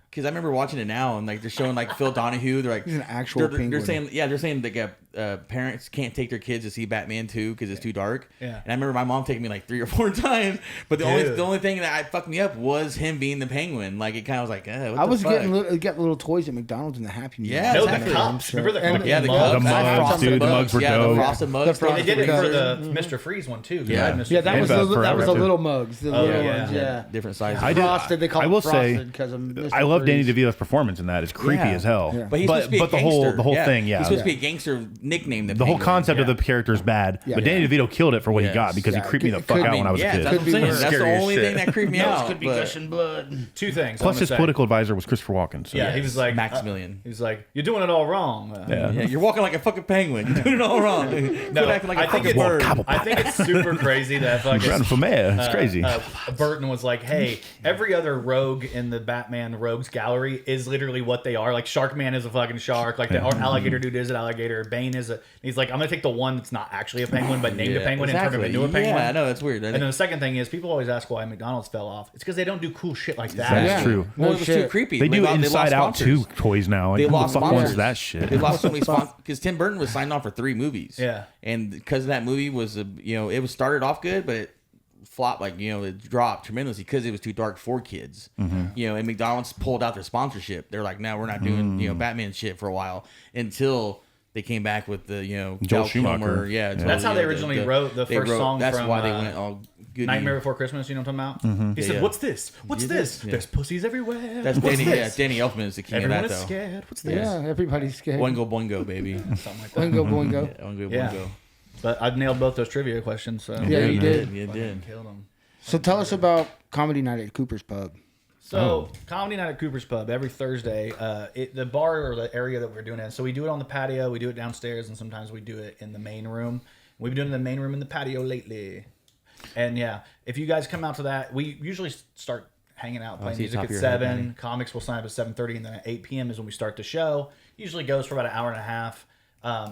because I remember watching it now and like they're showing like Phil Donahue. They're like He's an actual penguin. They're saying like parents can't take their kids to see Batman 2 because it's too dark. Yeah. And I remember my mom taking me like 3 or 4 times, but the only thing that fucked me up was him being the Penguin. Like it kind of was like, what I was the fuck? getting little toys at McDonald's in the Happy Meal. Yeah, No, exactly. the cups. Remember the cups? Yeah, the The mugs, dude. The mugs were dope. The frosted mugs. They did it for the Mr. Freeze one too. Yeah. Yeah, that was the little mugs. The little yeah. ones, yeah. Different sizes. Frosted, they call I it will frosted say, because of Mr. I love Danny Freeze. DeVito's performance in that. It's creepy as hell. Yeah. But he's supposed to be a the gangster. whole thing, yeah. He's supposed to be a gangster nickname. The whole concept of the character is bad, but Danny DeVito killed it for what he got because he creeped me the fuck out when I was a kid. That's what I'm saying. That's the Scary as only shit. thing that creeped me out. Could be gushing blood. Two things. Plus, his political advisor was Christopher Walken. So. Yeah, he was like Maximilian. He was like, "You're doing it all wrong." Yeah, you're walking like a fucking penguin. You're doing it all wrong. No, acting like a I think fucking bird. I think it's super crazy that Running for mayor. It's crazy. Burton was like, "Hey, every other rogue in the Batman Rogues Gallery is literally what they are. Like Sharkman is a fucking shark. Like the alligator dude is an alligator. Bane is a." He's like, "I'm gonna take the one that's not actually a penguin, but named a penguin and turn him into a penguin." Yeah, I know that's weird. And then the second thing is, people always ask why McDonald's fell off. It's because they don't do cool shit like that. That's true. Well, it was too creepy. They do lost Inside Out sponsors. 2 toys now. They Who lost the fuck sponsors. wants that shit? They lost so many sponsors because Tim Burton was signed on for 3 movies. Yeah, and because that movie was it was started off good, but it flopped, like it dropped tremendously because it was too dark for kids. And McDonald's pulled out their sponsorship. They're like, no, we're not doing Batman shit for a while until they came back with the Joel Val Schumacher. Kilmer. Yeah, that's how they originally wrote the first song. That's from, why they went all good. Nightmare Before Christmas. You know what I'm talking about? He said, "What's this? What's this? Yeah. There's pussies everywhere." That's What's Danny. this? Yeah, Danny Elfman is the king Everyone of that is though. scared. What's this? Yeah, everybody's scared. Boingo boingo, baby. Something like that. Boingo boingo. Yeah, boingo Yeah. boingo. But I nailed both those trivia questions. So Yeah, you did. You did. Killed them. So tell us about Comedy Night at Cooper's Pub. So, Comedy Night at Cooper's Pub every Thursday. The bar or the area that we're doing it in. So we do it on the patio, we do it downstairs, and sometimes we do it in the main room. We've been doing the main room in the patio lately. And yeah, if you guys come out to that, we usually start hanging out, playing music at 7. Comics will sign up at 7:30, and then at 8 p.m. is when we start the show. Usually goes for about an hour and a half.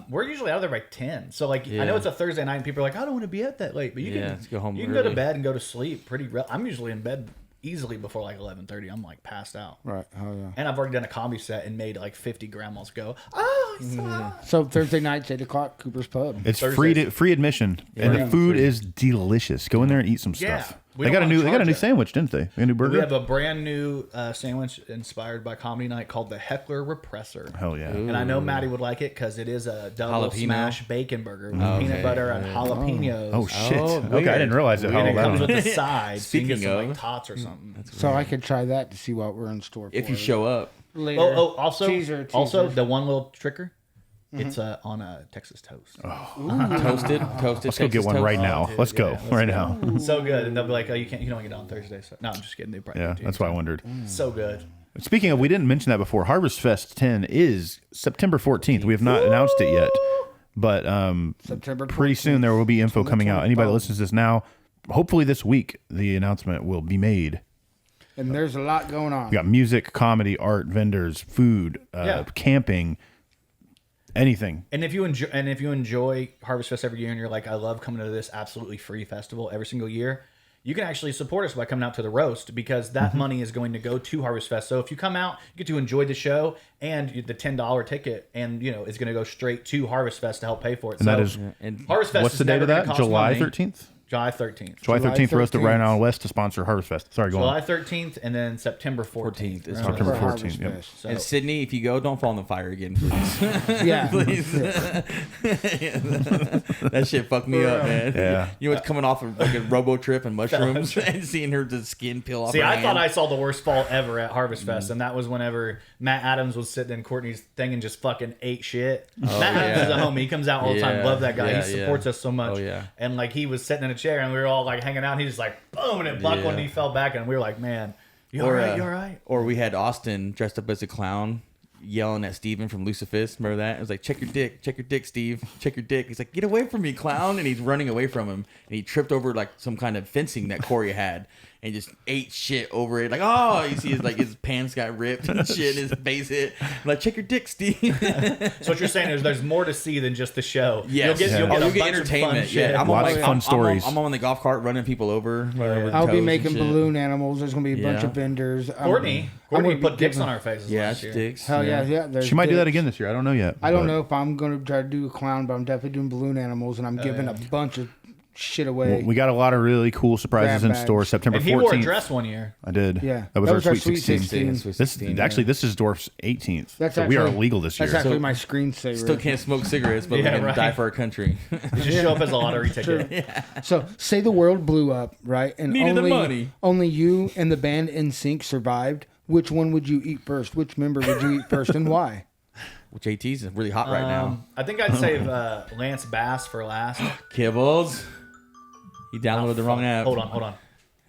We're usually out of there by 10. So I know it's a Thursday night, and people are like, I don't want to be out that late, but you can let's go home. You can go to bed and go to sleep I'm usually in bed easily before like 11:30. I'm like passed out. Right. Oh yeah. And I've already done a comedy set and made like 50 grandmas go, "Oh, it's So Thursday nights, 8 o'clock, Cooper's Pub. It's Thursdays. free admission, and the food is delicious. Go in there and eat some Yeah. stuff. We They don't got a wanna new charge it. sandwich, didn't they? A new burger. We have a brand new sandwich inspired by Comedy Night called the Heckler Repressor. Hell yeah! And I know Maddie would like it because it is a double Jalapeno? smash bacon burger with peanut butter and jalapenos. Oh shit! weird. Okay, I didn't realize it. And How it all comes that. with the side. So you can get some Speaking like of- tots or something. So I could try that to see what we're in store for. If you show up, later. Also, Teaser. the one little tricker. It's on a Texas toast. toasted. Let's go get one right now. Let's go right now. So good, and they'll be like, "Oh, you don't get it on Thursday." So no, I'm just kidding. They probably Yeah, do. that's why I wondered. So good. Speaking of, we didn't mention that before. Harvest Fest 10 is September 14th. We have not announced it yet, but September pretty soon there will be info coming out. Anybody that listens to this now, hopefully this week, the announcement will be made. And there's a lot going on. We got music, comedy, art, vendors, food, camping, anything. And if you enjoy Harvest Fest every year, and you're like, I love coming to this absolutely free festival every single year, you can actually support us by coming out to the roast, because that money is going to go to Harvest Fest. So if you come out, you get to enjoy the show and the $10 ticket, and is going to go straight to Harvest Fest to help pay for it. And so that is Harvest Fest. What's is the date never of gonna that? cost July money. 13th. July 13th. July 13th, roasted right now West to sponsor Harvest Fest. Sorry, go July on. 13th, and then September 14th. is September For Harvest 14th. Yep. Fest. So, and Sydney, if you go, don't fall in the fire again, please. Yeah. Please. That shit fucked me up, man. Yeah. You know what's coming off of like a robo trip and mushrooms and seeing her the skin peel off. see, her I hand. thought I saw the worst fall ever at Harvest Fest, and that was whenever Matt Adams was sitting in Courtney's thing and just fucking ate shit. Matt Adams is a homie. He comes out all the time. Yeah. Love that guy. Yeah, He supports us so much. Oh, yeah. And like he was sitting in a chair, and we were all like hanging out. And he just like boom, and it buckled, Yeah. and he fell back, and we were like, man, you all right? You all right? Or we had Austin dressed up as a clown yelling at Steven from Lucifist. Remember that? It was like, check your dick, Steve. Check your dick. He's like, get away from me, clown. And he's running away from him. And he tripped over like some kind of fencing that Corey had. and just ate shit over it. Like, oh, you see his pants got ripped and shit, his face hit. Like, check your dick, Steve. So what you're saying is there's more to see than just the show. Yes. You'll get you a get bunch entertainment. of fun shit. I'm Lots of fun stories. I'm on the golf cart running people over. I'll be making balloon animals. There's gonna be a bunch of vendors. Courtney put dicks on our faces last year. Dicks. Hell yeah. She might do that again this year. I don't know yet. I don't know if I'm gonna try to do a clown, but I'm definitely doing balloon animals, and I'm giving a bunch of shit away. Well, we got a lot of really cool surprises Grab in store. bags. September 14th. And he wore a dress one year. I did. Yeah. That was our Sweet 16. Sweet This is Dwarf's 18th. That's so we are actually- legal this year. That's actually my screensaver. Still can't smoke cigarettes, but we Yeah, can right. die for our country. You just show up as a lottery ticket. So say the world blew up, right? And Needed the money. only you and the band NSYNC survived. Which one would you eat first? Which member would you eat first, and why? Well, JT's really hot right now. I think I'd save Lance Bass for last. Kibblez. He downloaded the wrong app. Hold on.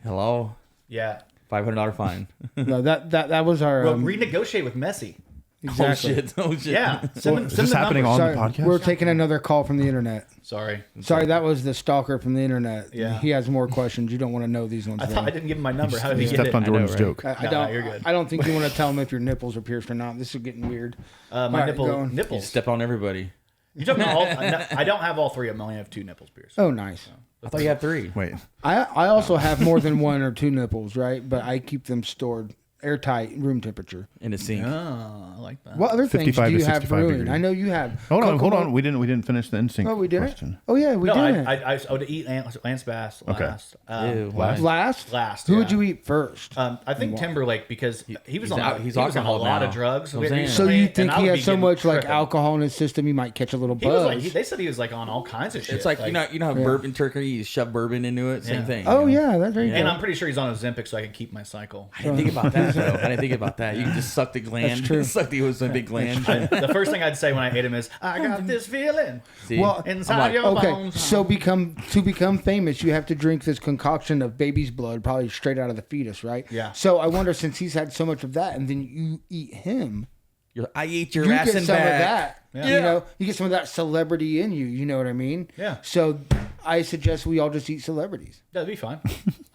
Hello. Yeah. $500 fine. No, that was our Well, renegotiate with Messi. exactly. Oh shit. Yeah. Is this happening on Sorry, the podcast? we're taking another call from the internet. Sorry. Sorry, that was the stalker from the internet. Yeah. He has more questions. You don't want to know these ones. I thought I didn't give him my number. How did He he get stepped it? on Jordan's right? joke. I No, don't. you're good. I don't think you want to tell him if your nipples are pierced or not. This is getting weird. My All right, nipple, go on. nipples. Step on everybody. You talking about all? I don't have all three of them. I only have two nipples pierced. Oh, nice. I thought you had 3. Wait. I also have more than 1 or 2 nipples, right? But I keep them stored airtight, room temperature. In the sink. Oh, I like that. What other things 55 do you to have 65 brewing? degrees. I know you have. Hold Kokomo- on. We didn't finish the instinct. Oh, we didn't. question. Oh yeah, we No, did. I would eat Lance Bass last. Ew, Last? Last. Who would yeah. you eat first? I think Timberlake because he was he's on out- he he's was on a alcohol lot now. of drugs. I'm saying. So you think And I he would has be so getting much like tripping. alcohol in his system, he might catch a little He was buzz? like they said he was like on all kinds of shit. It's like, you know how bourbon turkey, you shove bourbon into it? Same Yeah. thing. Oh you know? yeah, that's very And good. I'm pretty sure he's on Ozempic so I can keep my cycle. I didn't think about that, though. I didn't think about that. You can just suck the gland. That's true. Suck the Ozempic gland. The first thing I'd say when I ate him is, "I got this feeling See? Well, inside like, your Okay, bones." so to become famous, you have to drink this concoction of baby's blood, probably straight out of the fetus, right? Yeah. So I wonder, since he's had so much of that, and then you eat him, You're like, I ate your you ass get and some back. of that. Yeah. You know, you get some of that celebrity in you. You know what I mean? Yeah. So I suggest we all just eat celebrities. That'd be fine. I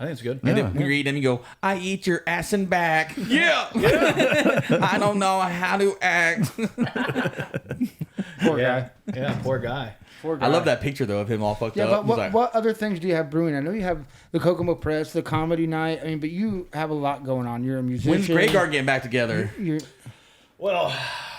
think it's good. And then when you eat them, you go, I eat your ass and back. Yeah. I don't know how to act. Poor Yeah, guy. yeah, poor guy. Poor guy. I love that picture, though, of him all fucked Yeah, up. but He's like, what other things do you have brewing? I know you have the Kokomo Press, the comedy night. I mean, but you have a lot going on. You're a musician. when's Greyguard getting back together? You're, Well,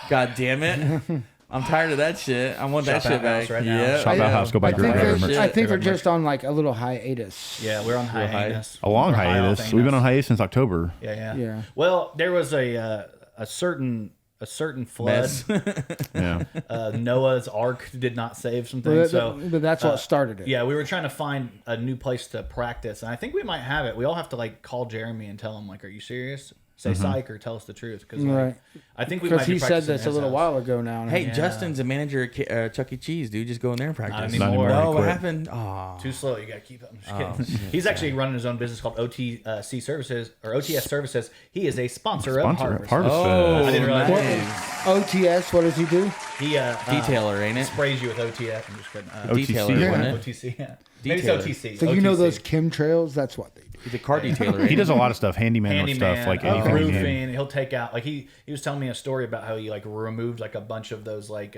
God damn it. I'm tired of that shit. I want that Shop shit Outhouse back. right now. Yeah. Shop Outhouse, go buy I think, Greyguard merch. I think they're Greyguard just on like a little hiatus. yeah, we're on high. hiatus. A long We're high off hiatus. We've been on hiatus since October. Yeah. Yeah. Well, there was a certain flood. Mess. Yeah. Noah's Ark did not save some But, things, so but that's what started it. yeah, we were trying to find a new place to practice, and I think we might have it. We all have to like call Jeremy and tell him like, "Are you serious? Say psych or tell us the truth." Because Right. I think we Because might be he said practicing this a his little house. while ago now. Hey, Yeah. Justin's a manager at Chuck E. Cheese, dude. Just go in there and practice. Not anymore. No, He what quit. happened? Oh. Too slow. You gotta keep up. I'm just kidding. He's actually running his own business called OTC Services or OTS Services. He is a sponsor of Harvest. Oh, I didn't realize nice. OTS, what does he do? He Detailer, ain't it? sprays you with OTF. I'm just kidding. Detailer, Yeah. wasn't it? OTC. Yeah. Maybe it's Detailer. OTC. So you know OTC. those chemtrails? That's what they do. He's a car detailer. ain't He does a lot of stuff, handyman stuff, like anything you need. roofing. He'll take out like he was telling me a story about how he like removed like a bunch of those like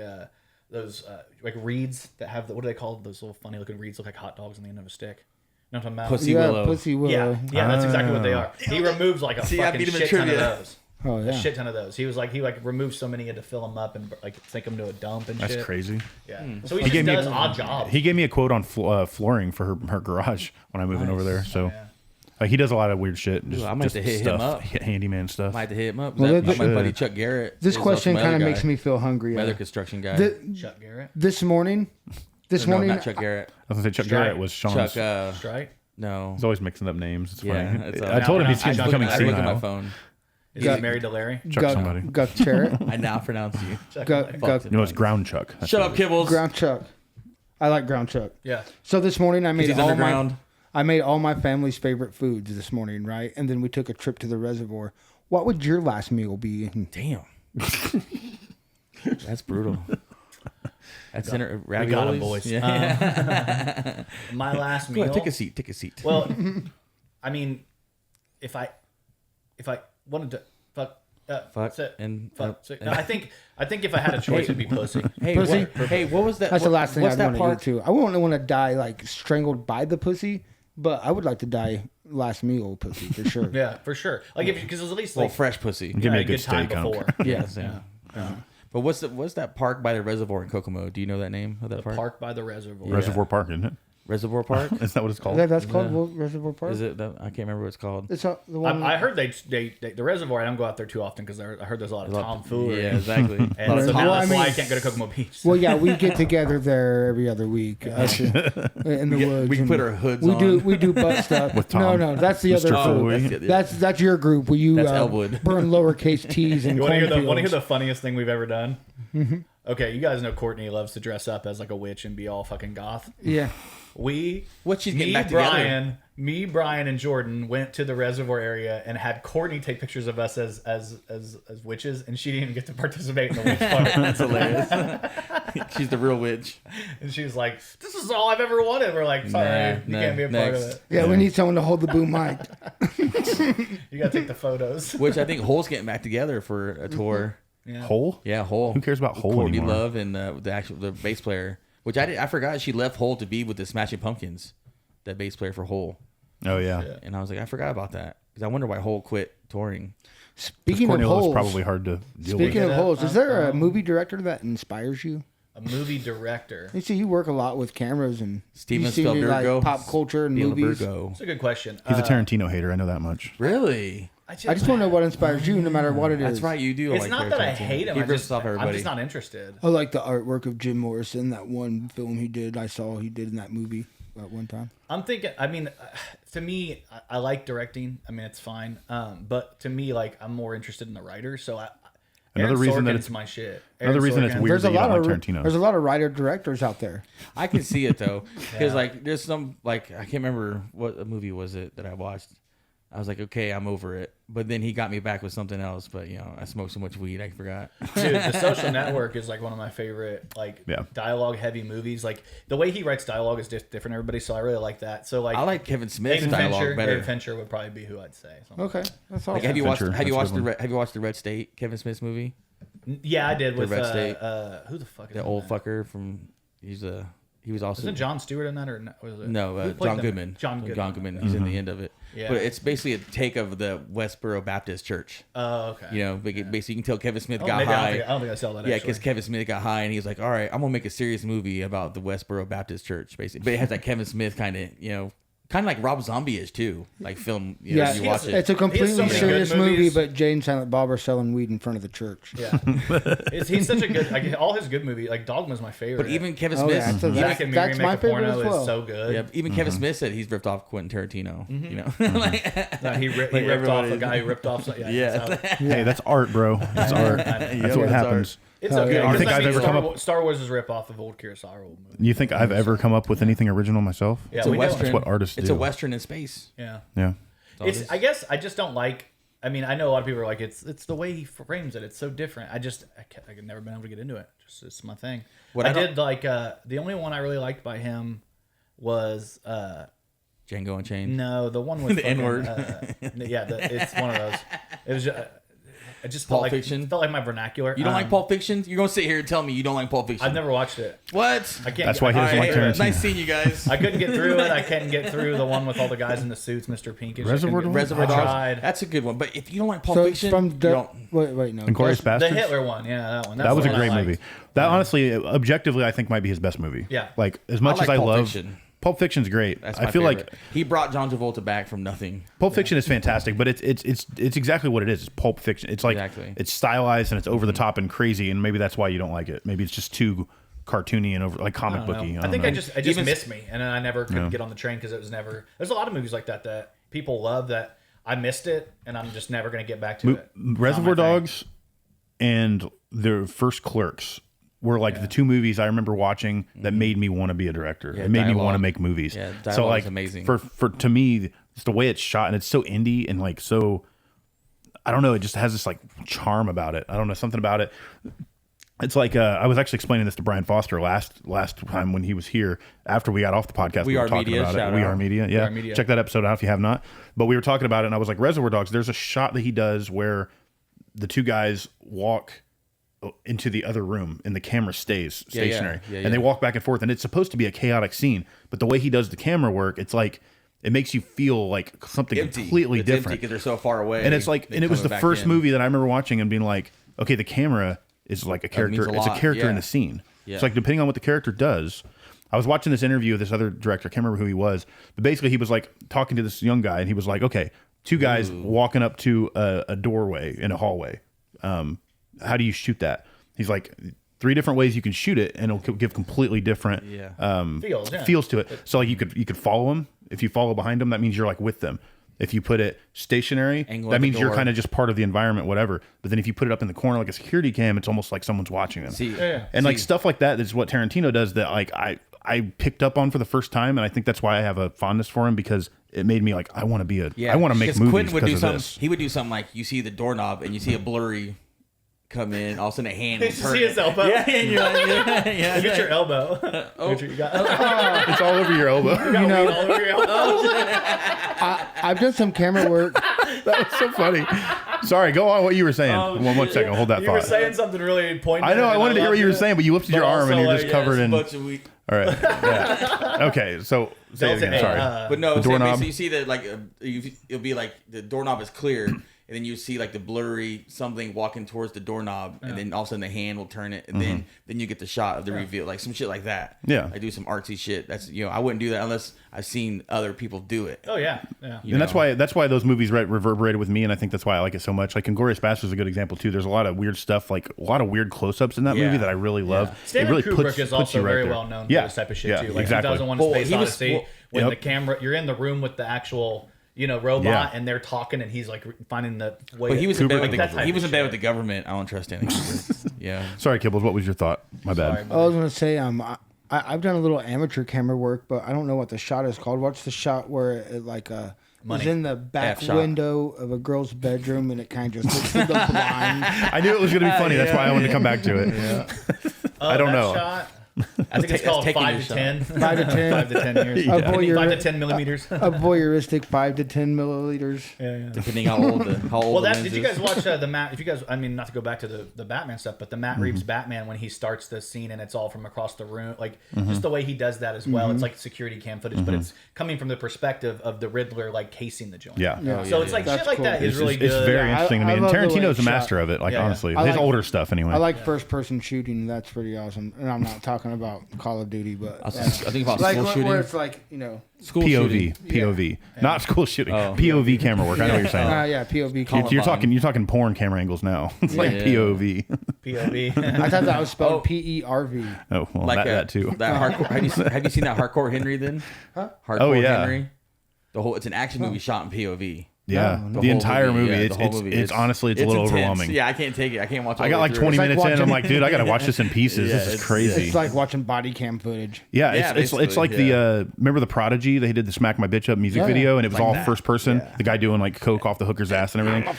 reeds that have what do they call those little funny looking reeds look like hot dogs on the end of a stick. You know what I'm talking about? Pussy yeah, willow. Pussy willow. Yeah, that's exactly what they are. He removes like a See, I fucking beat him in shit ton of trivia. those. Oh, yeah. A shit ton of those. He removed so many he had to fill them up and like take them to a dump and That's shit. crazy. Yeah. Hmm. So he He just gave me does a- odd jobs. He gave me a quote on flooring for her garage when I'm moving over there. So like he does a lot of weird shit. Just, I might have to hit him up. Handyman stuff. Might have to hit him up. Well, That's my should. buddy Chuck Garrett. This is question also my kind of other makes guy. me feel hungry. My other construction guy. Chuck Garrett. This morning, no, not Chuck Garrett. I was gonna say Chuck Strike. Garrett was Sean's. Chuck, Strike. no. He's always mixing up names. It's Yeah, funny. it's, I told him he's I was becoming I look at my senile. phone. Is he married to Larry? Chuck somebody. Guck Charrett. I now pronounce you. Guck, No, it's Ground Chuck. That's Shut what up, it is. Kibblez. Ground Chuck. I like ground Chuck. Yeah. So this morning I made He's all underground. I made all my family's favorite foods this morning, right? And then we took a trip to the reservoir. What would your last meal be? Damn. That's brutal. That's center raviolis. We got him, boys. Yeah. My last Go meal. ahead, take a seat. Take a seat. Well, I mean, if I wanted to fuck. Fuck sit, and fuck. Sit. No, I think if I had a choice, it'd be pussy. Hey, Pussy? what was that? That's the last thing what's I'd that want to do too. I wouldn't want to die like strangled by the pussy, but I would like to die last meal pussy for sure. Yeah, for sure. Like if because it was at least Well, like fresh pussy. Give me a a good time steak. I don't before. care. Yes, yeah. But what's that park by the reservoir in Kokomo? Do you know that name of that park? Park by the reservoir. Reservoir Park, isn't it? Reservoir Park? Is that what it's called? Yeah, that's called Reservoir Park. Is it? I can't remember what it's called. It's the one. I heard they the reservoir. I don't go out there too often because I heard there's a lot of tomfoolery. Yeah, exactly. And so Well, now I that's mean- why I can't go to Kokomo Beach. Well, yeah, we get together there every other week in the woods. we can and put our hoods we on. We do butt stuff. With Tom. No, that's the Mr. other Floyd. group. That's your group where you That's Elwood. burn lowercase t's and You want to hear cornfields. the funniest thing we've ever done? Mm-hmm. Okay, you guys know Courtney loves to dress up as like a witch and be all fucking goth. Yeah. What she's getting back together? Brian, and Jordan went to the reservoir area and had Courtney take pictures of us as witches, and she didn't even get to participate in the witch part. That's hilarious. She's the real witch. And she was like, "This is all I've ever wanted." We're like, "Sorry, you can't be a part of it. Yeah, we need someone to hold the boom mic. You gotta take the photos." Which I think Hole's getting back together for a tour. Yeah. Hole? Yeah, Hole. Who cares about Hole Courtney anymore? Love and the bass player. Which I forgot she left Hole to be with the Smashing Pumpkins, that bass player for Hole. Oh yeah. And I was like, I forgot about that because I wonder why Hole quit touring. Speaking of Courtney Love's holes, probably hard to deal speaking with. of holes, is there a movie director that inspires you? A movie director. You see, you work a lot with cameras and Steven you see Spielberg, like pop culture and movies. That's a good question. He's a Tarantino hater. I know that much. Really? I just want to know what inspires you, no matter what it is. That's right, you do. It's like not that I hate him. He I rips just, off everybody. I'm just not interested. I like the artwork of Jim Morrison. That one film he did, I saw he did in that movie at one time. I'm thinking. I mean, to me, I like directing. I mean, it's fine. But to me, like, I'm more interested in the writer. So Another Aaron reason that Sorkin's it's my shit. Another reason it's weird that you don't like Tarantino. There's a lot of writer directors out there. I can see it though, because like there's some like I can't remember what movie was it that I watched. I was like, okay, I'm over it. But then he got me back with something else. But you know, I smoked so much weed, I forgot. Dude, The Social Network is like one of my favorite dialogue heavy movies. Like the way he writes dialogue is different everybody, so I really like that. So like I like Kevin Smith's David dialogue Fincher, better. David Fincher would probably be who I'd say. Okay, that's awesome. Like, have you watched Fincher, have you that's watched a good have you watched the Red State Kevin Smith's movie? Yeah, I did with Red State. who the fuck is The his old name? fucker from he was also Isn't John Stewart in that or was it? no Who played John the- Goodman. John Goodman. He's in the end of it. Yeah. But it's basically a take of the Westboro Baptist Church. Oh, okay. You know, basically you can tell Kevin Smith Oh, got maybe high. I don't think I saw that. Yeah, actually. because Kevin Smith got high and he's like, all right, I'm gonna make a serious movie about the Westboro Baptist Church, basically. But it has that Kevin Smith kind of, you know, kind of like Rob Zombie-ish too, like film. You know, Yeah, you watch it. it's a completely so many good serious movie, movies. but Jay and Silent Bob are selling weed in front of the church. Yeah, he's such a good. Like, all his good movies, like Dogma's my favorite. But even Kevin Oh, Smith, yeah, so Zack and Miri that's Make my a favorite Porno as well. is so good. yeah, even Kevin Smith said he's ripped off Quentin Tarantino. You know, No, he ripped off everybody- a guy who ripped off. Yeah. Hey, that's art, bro. That's art. That's what happens. It's Oh, okay. yeah. You think I've ever come Star, up? Star Wars is a rip off of old Kurosawa movie. You think I've ever come up with anything original myself? Yeah, it's a we know. western. That's what artists It's do. a western in space. Yeah, Yeah. it's. I guess I just don't like. I mean, I know a lot of people are like, it's the way he frames it. It's so different. I could never been able to get into it. Just it's my thing. What I I don't- did like the only one I really liked by him was Django Unchained. no, the one with The fucking, N-word. Yeah, it's one of those. It was. It just Pulp felt like Fiction? felt like my vernacular. You don't like Pulp Fiction? You're gonna sit here and tell me you don't like Pulp Fiction? I've never watched it. What? I can't. That's why he doesn't like Tarantino. Nice seeing you guys. I couldn't get through it. I couldn't get through the one with all the guys in the suits, Mr. Pinkish. Reservoir Dogs? Reservoir I Dogs. tried. That's a good one. But if you don't like Pulp So Fiction, from you the don't. wait, no. Inglourious The Bastards. Hitler one, yeah, that one. That's That was the a one I great liked. movie. That honestly, objectively, I think might be his best movie. Yeah. Like as much I as like I Pulp love Fiction. Pulp Fiction's great. That's I my feel favorite. like he brought John Travolta back from nothing. Pulp Fiction is fantastic, but it's exactly what it is. It's Pulp Fiction. It's like Exactly. it's stylized and it's over the top and crazy, and maybe that's why you don't like it. Maybe it's just too cartoony and over like comic I don't know. booky. I think know. it just Even- missed me, and then I never could get on the train because it was never. There's a lot of movies like that people love that I missed it, and I'm just never gonna get back to it. It's not Reservoir my thing. Dogs and the first Clerks were like the two movies I remember watching that made me want to be a director. Yeah, it made me dialogue. want to make movies. Yeah, so dialogue like is amazing. For to me, it's the way it's shot and it's so indie and like so. I don't know. It just has this like charm about it. I don't know, something about it. It's like I was actually explaining this to Brian Foster last time when he was here. After we got off the podcast, we were talking Media, about it. We Are Media, We Are Media. Check that episode out if you have not. But we were talking about it, and I was like, Reservoir Dogs. There's a shot that he does where the two guys walk into the other room, and the camera stays stationary, and they walk back and forth, and it's supposed to be a chaotic scene. But the way he does the camera work, it's like it makes you feel like something completely different because they're so far away. And it's like, and it was the first movie that I remember watching and being like, okay, the camera is like a character. It's a character in the scene. It's like depending on what the character does. I was watching this interview of this other director. I can't remember who he was, but basically he was like talking to this young guy, and he was like, okay, two guys walking up to a doorway in a hallway. How do you shoot that? He's like, 3 different ways you can shoot it, and it'll give completely different feels to it. So like you could follow them. If you follow behind them, that means you're like with them. If you put it stationary, that means you're kind of just part of the environment, whatever. But then if you put it up in the corner like a security cam, it's almost like someone's watching them. Like stuff like that is what Tarantino does that like I picked up on for the first time, and I think that's why I have a fondness for him, because it made me like I want to be I want to make movies because of this. He would do something like you see the doorknob and you see a blurry come in, all of a sudden a hand will turn. See his elbow? Yeah, and you're like, yeah. Look at your elbow. You got. It's all over your elbow. You know, all over your elbow. I've done some camera work. That was so funny. Sorry, go on what you were saying. One second, hold that thought. You were saying something really poignant. I know, I wanted to hear what you were saying, but you lifted your arm and you're just covered in... All right. Yeah. Okay, so say it again. Sorry. But no, the doorknob. So you see that like it'll be like the doorknob is clear, and then you see like the blurry something walking towards the doorknob, and then all of a sudden the hand will turn it, and then you get the shot of the reveal, like some shit like that. Yeah, I do some artsy shit. That's I wouldn't do that unless I've seen other people do it. Oh yeah. And that's why those movies reverberated with me, and I think that's why I like it so much. Like Inglourious Basterds is a good example too. There's a lot of weird stuff, like a lot of weird close-ups in that movie that I really love. Stanley It really Kubrick is also very well known for this type of shit too. Like 2001: A Space Odyssey, when the camera, you're in the room with the actual robot, and they're talking, and he's like finding the way. But he was in bed with the government. I don't trust Stanley Kubrick. Yeah. Sorry, Kibblez. What was your thought? My bad. I was gonna say I've done a little amateur camera work, but I don't know what the shot is called. What's the shot where it like was in the back window of a girl's bedroom, and it kind of just looks through the blind. I knew it was gonna be funny. That's why I wanted to come back to it. Yeah. I don't know. Shot? I think it's called 5 to 10. 5 to 10. 5 to 10 years. 5 to 10 millimeters. A voyeuristic 5 to 10 milliliters. Yeah. Depending how old did you guys watch the Matt? If you guys, I mean, not to go back to the Batman stuff, but the Matt Reeves Batman when he starts the scene and it's all from across the room, like just the way he does that as well. It's like security cam footage, but it's coming from the perspective of the Riddler, like casing the joint. Yeah. So it's like shit like that is really good. It's very interesting to me. And Tarantino's a master of it. Like honestly, his older stuff anyway. I like first person shooting. That's pretty awesome. And I'm not talking about Call of Duty, but I think about like school shooting. Where it's like school POV, not school shooting. POV camera work. I know what you're saying. Yeah, POV. You're talking porn camera angles now. It's like POV. POV. I thought that was spelled PERV. Oh, well, like that too. That hardcore. Have you seen that Hardcore Henry then? Huh? Hardcore Henry. It's an action movie shot in POV. Yeah, the entire movie. It's honestly a little overwhelming. Yeah, I can't take it. I can't watch it. I got like 20 minutes in. I'm like, dude, I got to watch this in pieces. This is crazy. It's like watching body cam footage. Yeah, it's like the remember the Prodigy? They did the "Smack My Bitch Up" music video, and it was all first person. The guy doing like coke off the hooker's ass and everything.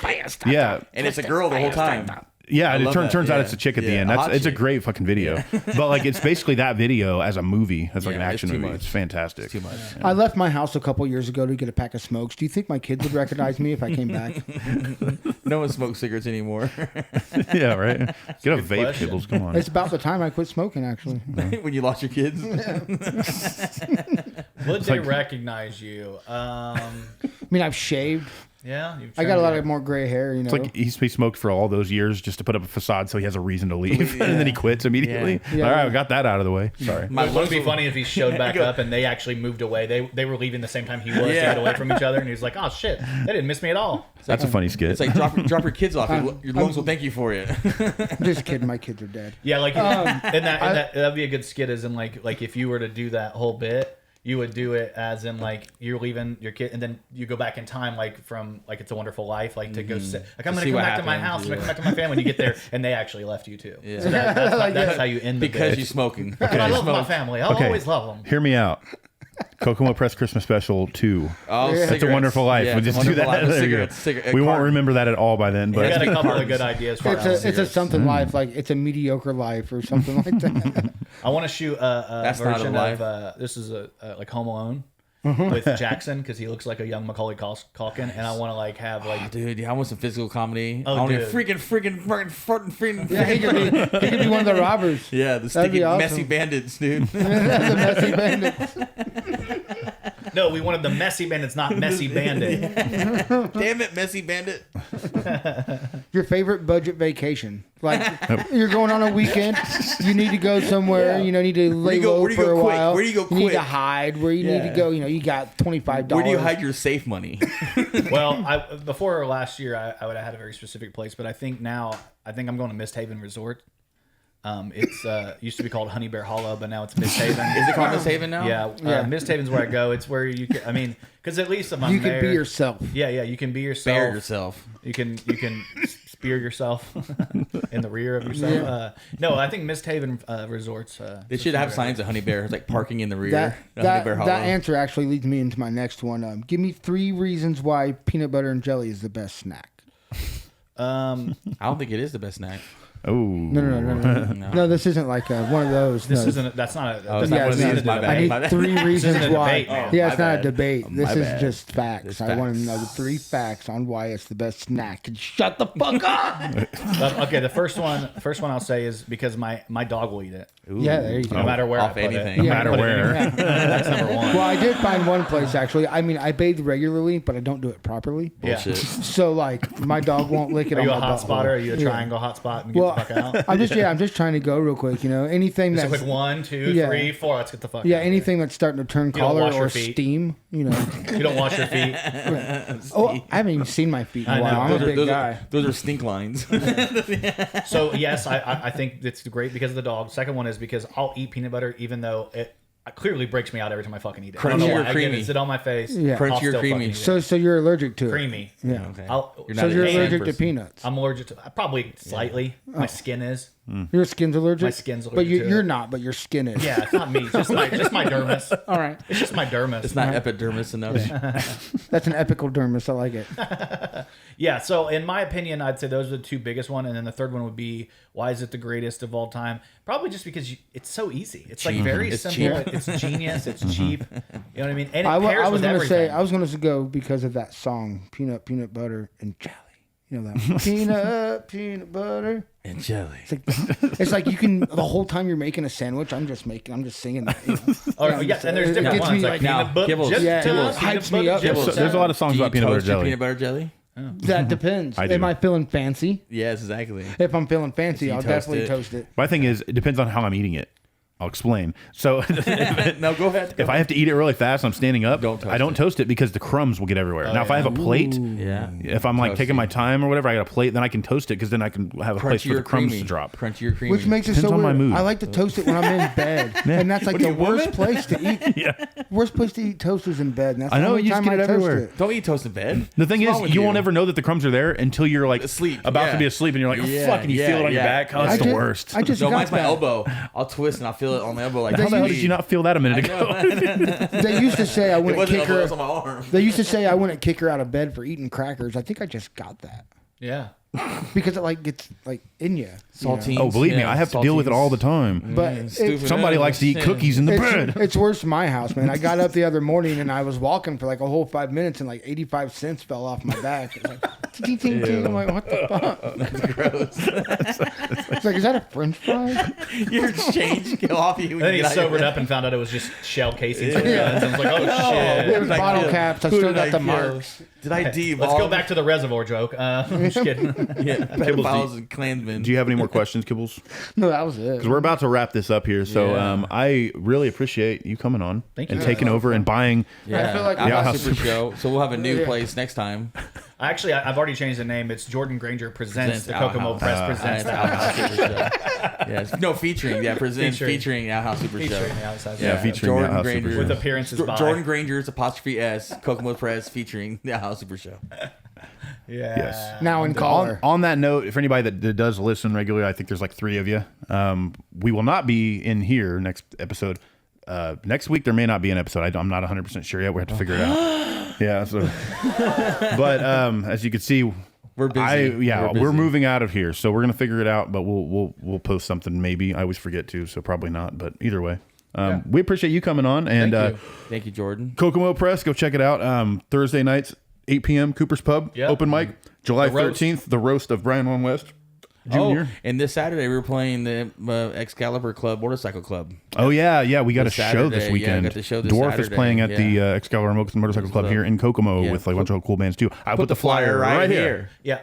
Yeah, and it's a girl the whole time. Yeah, and it turns out it's a chick at the end. It's a great fucking video. But like it's basically that video as a movie, as like an action movie. It's fantastic. It's too much. I left my house a couple years ago to get a pack of smokes. Do you think my kids would recognize me if I came back? No one smokes cigarettes anymore. Yeah, right. Get a vape, Kibblez. Come on. It's about the time I quit smoking, actually. When you lost your kids. Would they recognize you? I mean, I've shaved. Yeah, I got a lot of more gray hair. It's like he smoked for all those years just to put up a facade so he has a reason to leave, and then he quits immediately. All right, we got that out of the way. Sorry. It would be funny if he showed back up and they actually moved away. They were leaving the same time he was to get away from each other, and he was like, "Oh shit, they didn't miss me at all." That's a funny skit. It's like drop your kids off. Your lungs will thank you for it. I'm just kidding. My kids are dead. Yeah, like and that'd be a good skit. As in like if you were to do that whole bit. You would do it as in like you're leaving your kid, and then you go back in time, like from like It's a Wonderful Life, like to go sit. Like I'm gonna come back to my house. I'm gonna come back to my family. When you get there, and they actually left you too. Yeah. So that's how you end the because bit. you're smoking. But I love my family. I'll always love them. Hear me out. Kokomo Press Christmas Special 2. Oh, It's a cigarettes. Wonderful Life. Yeah, We'll It's a just do that. Wonderful Life. There you go. Cigarette- We won't carton. remember that at all by then. We But got a couple of good ideas for It's a something life, like it's a mediocre life or something like that. I want to shoot a That's not a version life. of this is a like Home Alone with Jackson because he looks like a young Macaulay Culkin, and I want to like have like Dude, I want some physical comedy. Oh, I want to dude. freaking. Yeah, he could be one of the robbers. Yeah, the That'd be sticky awesome. messy bandits, dude. The messy bandits. no, we wanted the Messy Bandits, not Messy Bandit. Damn it, messy bandit. Your favorite budget vacation? Like you're going on a weekend, you need to go somewhere. You know, need to lay low where do you for go a quick? while. Where do you go You need to quick? hide. Where you need to go. You know, you got $25. Where do you hide your safe money? Well, before last year, I would have had a very specific place, but I think now I'm going to Mist Haven Resort. It's used to be called Honey Bear Hollow, but now it's Mist Haven. Is it called Mist Haven now? Yeah, Mist Haven's where I go. It's where you can, I mean, because at least if I'm You can there, be yourself. Yeah, you can be yourself. Bear yourself. You can spear yourself in the rear of yourself. Yeah. No, I think Mist Haven Resorts. They should have signs of Honey Bear. It's like parking in the rear. That, Honey Bear Hollow. that answer actually leads me into my next one. Give me 3 reasons why peanut butter and jelly is the best snack. I don't think it is the best snack. oh, No, this isn't like one of those. This no. isn't. That's not. Oh, That's it's not not what one it of is. these. My I bad. need My bad. 3 reasons isn't a why. debate, man. Yeah, My it's not a bad. debate. This My is bad. just facts. It's I want to facts. know the 3 facts on why it's the best snack. And shut the fuck up. Okay, the first one I'll say is because my dog will eat it. Yeah, there you go. No matter where Off I put anything. it. Yeah. no matter Put it where. anywhere. That's number one. Well, I did find one place actually. I mean, I bathe regularly, but I don't do it properly. Yeah. Bullshit. So like, my dog won't lick it Are on you my a hot butthole. spotter? Are you a Yeah. triangle hot spot and get Well, the fuck out? I'm just trying to go real quick. You know, anything Just that's quick 1, 2, Yeah. 3, 4. Let's get the fuck yeah, out. anything that's starting to turn don't color wash your or feet. steam. You know. You don't wash your feet. Oh, I haven't even seen my feet in I a while. know. I'm a Those are, big those, guy. are, those are stink lines. So yes, I think it's great because of the dog. Second one is because I'll eat peanut butter even though it clearly breaks me out every time I fucking eat it. I don't know Crunchy why. or I get creamy? it, sit on my face. Yeah. I'll Crunchy or still creamy? fucking eat it. So you're allergic to it. Creamy. Yeah. Okay. I'll- You're So not a you're big allergic to person. peanuts. I'm allergic to probably slightly. My skin is. Your skin's allergic. My skin's But allergic to you're it. not. But your skin is. Yeah, it's not me. Just my dermis. All right. It's just my dermis. It's not epidermis enough. That's an epidermis. I like it. Yeah, so in my opinion, I'd say those are the 2 biggest one, and then the third one would be why is it the greatest of all time? Probably just because it's so easy. It's like very It's simple. cheap. It's genius. It's cheap. You know what I mean? And it I pairs was with gonna everything. say I was gonna go because of that song, peanut butter and jelly. You know that one. peanut butter. And jelly. It's like you can the whole time you're making a sandwich. I'm just singing that. You know? Oh, yes, and there's It different gets ones me like now, peanut butter Kibblez. chips. Yeah, peanut hypes butter me up. chips. So there's a lot of songs Do you about peanut butter toast your jelly. peanut butter jelly? That depends. I do. Am I feeling fancy? Yes, exactly. If I'm feeling fancy, You I'll toast definitely it. toast it. My thing is, it depends on how I'm eating it. I'll explain. So No, go ahead. if I have to eat it really fast, I'm standing up. Don't toast I don't it. toast it because the crumbs will get everywhere. Now, if I have a plate, Yeah. if I'm like taking my time or whatever, I got a plate, then I can toast it because then I can have a place Crunchy for or the crumbs creamy? to drop. Crunchy or creamy? Which makes it Depends so on my weird. mood. I like to toast it when I'm in bed, and that's like What are the you, a worst woman? place to eat. Yeah. Worst place to eat toast is in bed. And that's I the know, only you just time get I it toast everywhere. it. Don't eat toast in bed. The thing What's is, wrong with you won't ever know that the crumbs are there until you're like Asleep, about yeah. to be asleep, and you're like, oh, Yeah, fuck, and you yeah, feel it on your yeah. back. Oh, that's I the just- worst. I just No, got mine's my that. elbow. I'll twist and I'll feel it on my elbow. Like, How the hell sweet. did you not feel that a minute ago? They used to say I It wouldn't wasn't kick elbow, it her. was on my arm. They used to say I wouldn't kick her out of bed for eating crackers. I think I just got that Yeah. because it like gets like in you. Saltines. Oh, believe me, Yeah, I have to deal with it all the time. But stupid. Somebody likes to eat cookies in the bed. it's worse in my house, man. I got up the other morning and I was walking for like a whole 5 minutes and like 85 cents fell off my back. It was like, ting, ting, ting. I'm like, what the fuck? That's gross. It's like, is that a French fry? Your change go off you. When Then you he get out your sobered bed. up and found out it was just shell casings for Yeah. guns. I was like, oh It shit. was Like, bottle yeah. caps. I Who still did got I the kill? marks. Did I devolve? Let's go back to the reservoir joke. I'm just kidding. Yeah, pedophiles and Klansmen. Do you have any more questions, Kibblez? No, that was it. Because we're about to wrap this up here. So Yeah. I really appreciate you coming on Thank and you. taking over and buying. Yeah, I feel like Outhouse Outhouse Super Super Show. So we'll have a new Yeah. place next time. Actually, I've already changed the name. It's Jordan Granger presents the Outhouse. Kokomo Press presents It's the Outhouse Super Show. Yes, no featuring. Yeah, presents Featuring. featuring Outhouse Super Show. featuring the outside. Yeah, featuring the Outhouse Super Show. with appearances by Jordan Granger's apostrophe S Kokomo Press featuring the Outhouse Super Show. Yeah. Yes. Now in color. On that note, for anybody that does listen regularly, I think there's like 3 of you. We will not be in here next episode. Next week there may not be an episode. I'm not 100% sure yet. We have to figure it out. Yeah. So, but as you can see, we're busy. We're moving out of here, so we're gonna figure it out. But we'll post something maybe. I always forget to, so probably not. But either way, we appreciate you coming on. And thank you, Jordan. Kokomo Press, go check it out. Thursday nights, 8 p.m. Cooper's Pub, open mic. July 13th, the roast of Brian Von West. Junior. And this Saturday we're playing the Excalibur Club Motorcycle Club. Oh yeah, we got a show this weekend. Yeah, got the show this Dwarf Saturday. is playing at the Excalibur Motorcycle Club here in Kokomo with like a bunch of cool bands too. I put the flyer right here. Yeah.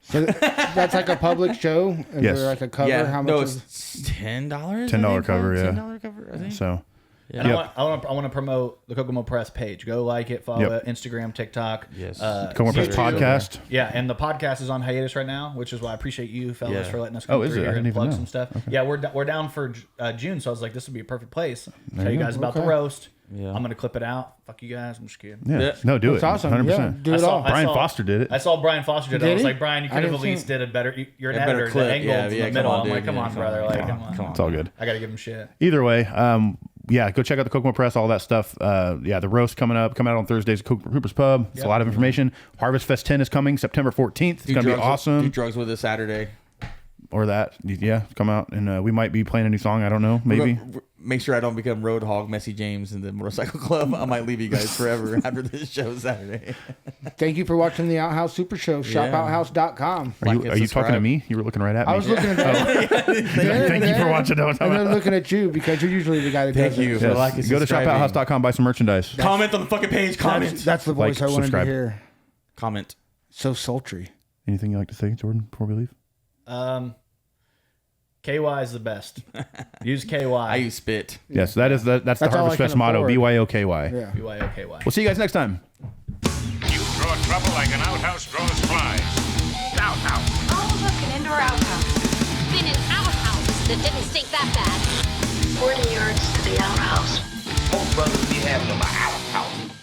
So that's like a public show. Is Yes. there like a cover? Yeah. How much? No, is it's $10. $10 cover. Yeah. $10 cover. I think. So. And I want to promote the Kokomo Press page. Go like it, follow it, Instagram, TikTok. Yes. Kokomo Press podcast. Yeah, and the podcast is on hiatus right now, which is why I appreciate you fellas for letting us come is through it? I here didn't and even plug know. some stuff. Okay. Yeah, we're down for June, so I was like, this would be a perfect place. Tell you go. guys about the roast. Yeah. I'm gonna clip it out. Fuck you guys. I'm just kidding. Yeah. No, do That's it. awesome. 100%. Yeah, do it all. Brian Foster did it. I saw Brian Foster did it. Did I was he? like, Brian, you I could have didn't at least see did a better. You're an A better editor. clip. The angle Yeah, from yeah, the middle. come on, I'm like, dude. come Yeah, on, come brother. on. Like, Come come on. It's all good. I gotta give him shit. Either way, go check out the Kokomo Press, all that stuff. The roast coming out on Thursdays at Cooper's Pub. It's a lot of information. Harvest Fest 10 is coming September 14th. It's going to be awesome. Do drugs with us Saturday. Or that. Yeah, come out. And we might be playing a new song. I don't know. Maybe. Make sure I don't become Roadhog, Messy James in the Motorcycle Club. I might leave you guys forever after this show Saturday. Thank you for watching the Outhouse Super Show. ShopOuthouse.com. Are you talking to me? You were looking right at me. I was looking at that. Thank you for watching. And they're looking at you because you're usually the guy that does Thank you it. for Yes. Go to shopouhouse.com, buy some merchandise. Comment on the fucking page. Comment. That's the voice I wanted subscribe. to hear. Comment. So sultry. Anything you like to say, Jordan, before we leave? KY is the best. Use KY. I use spit. Yes, that's the all Harvest I can Fest motto, afford. BYOKY. Yeah. BYOKY. We'll see you guys next time. You draw trouble like an outhouse draws flies. Outhouse. Oh, look, an indoor outhouse. Been in outhouses that didn't stink that bad. 40 yards to the outhouse. Most brothers be having them a outhouse.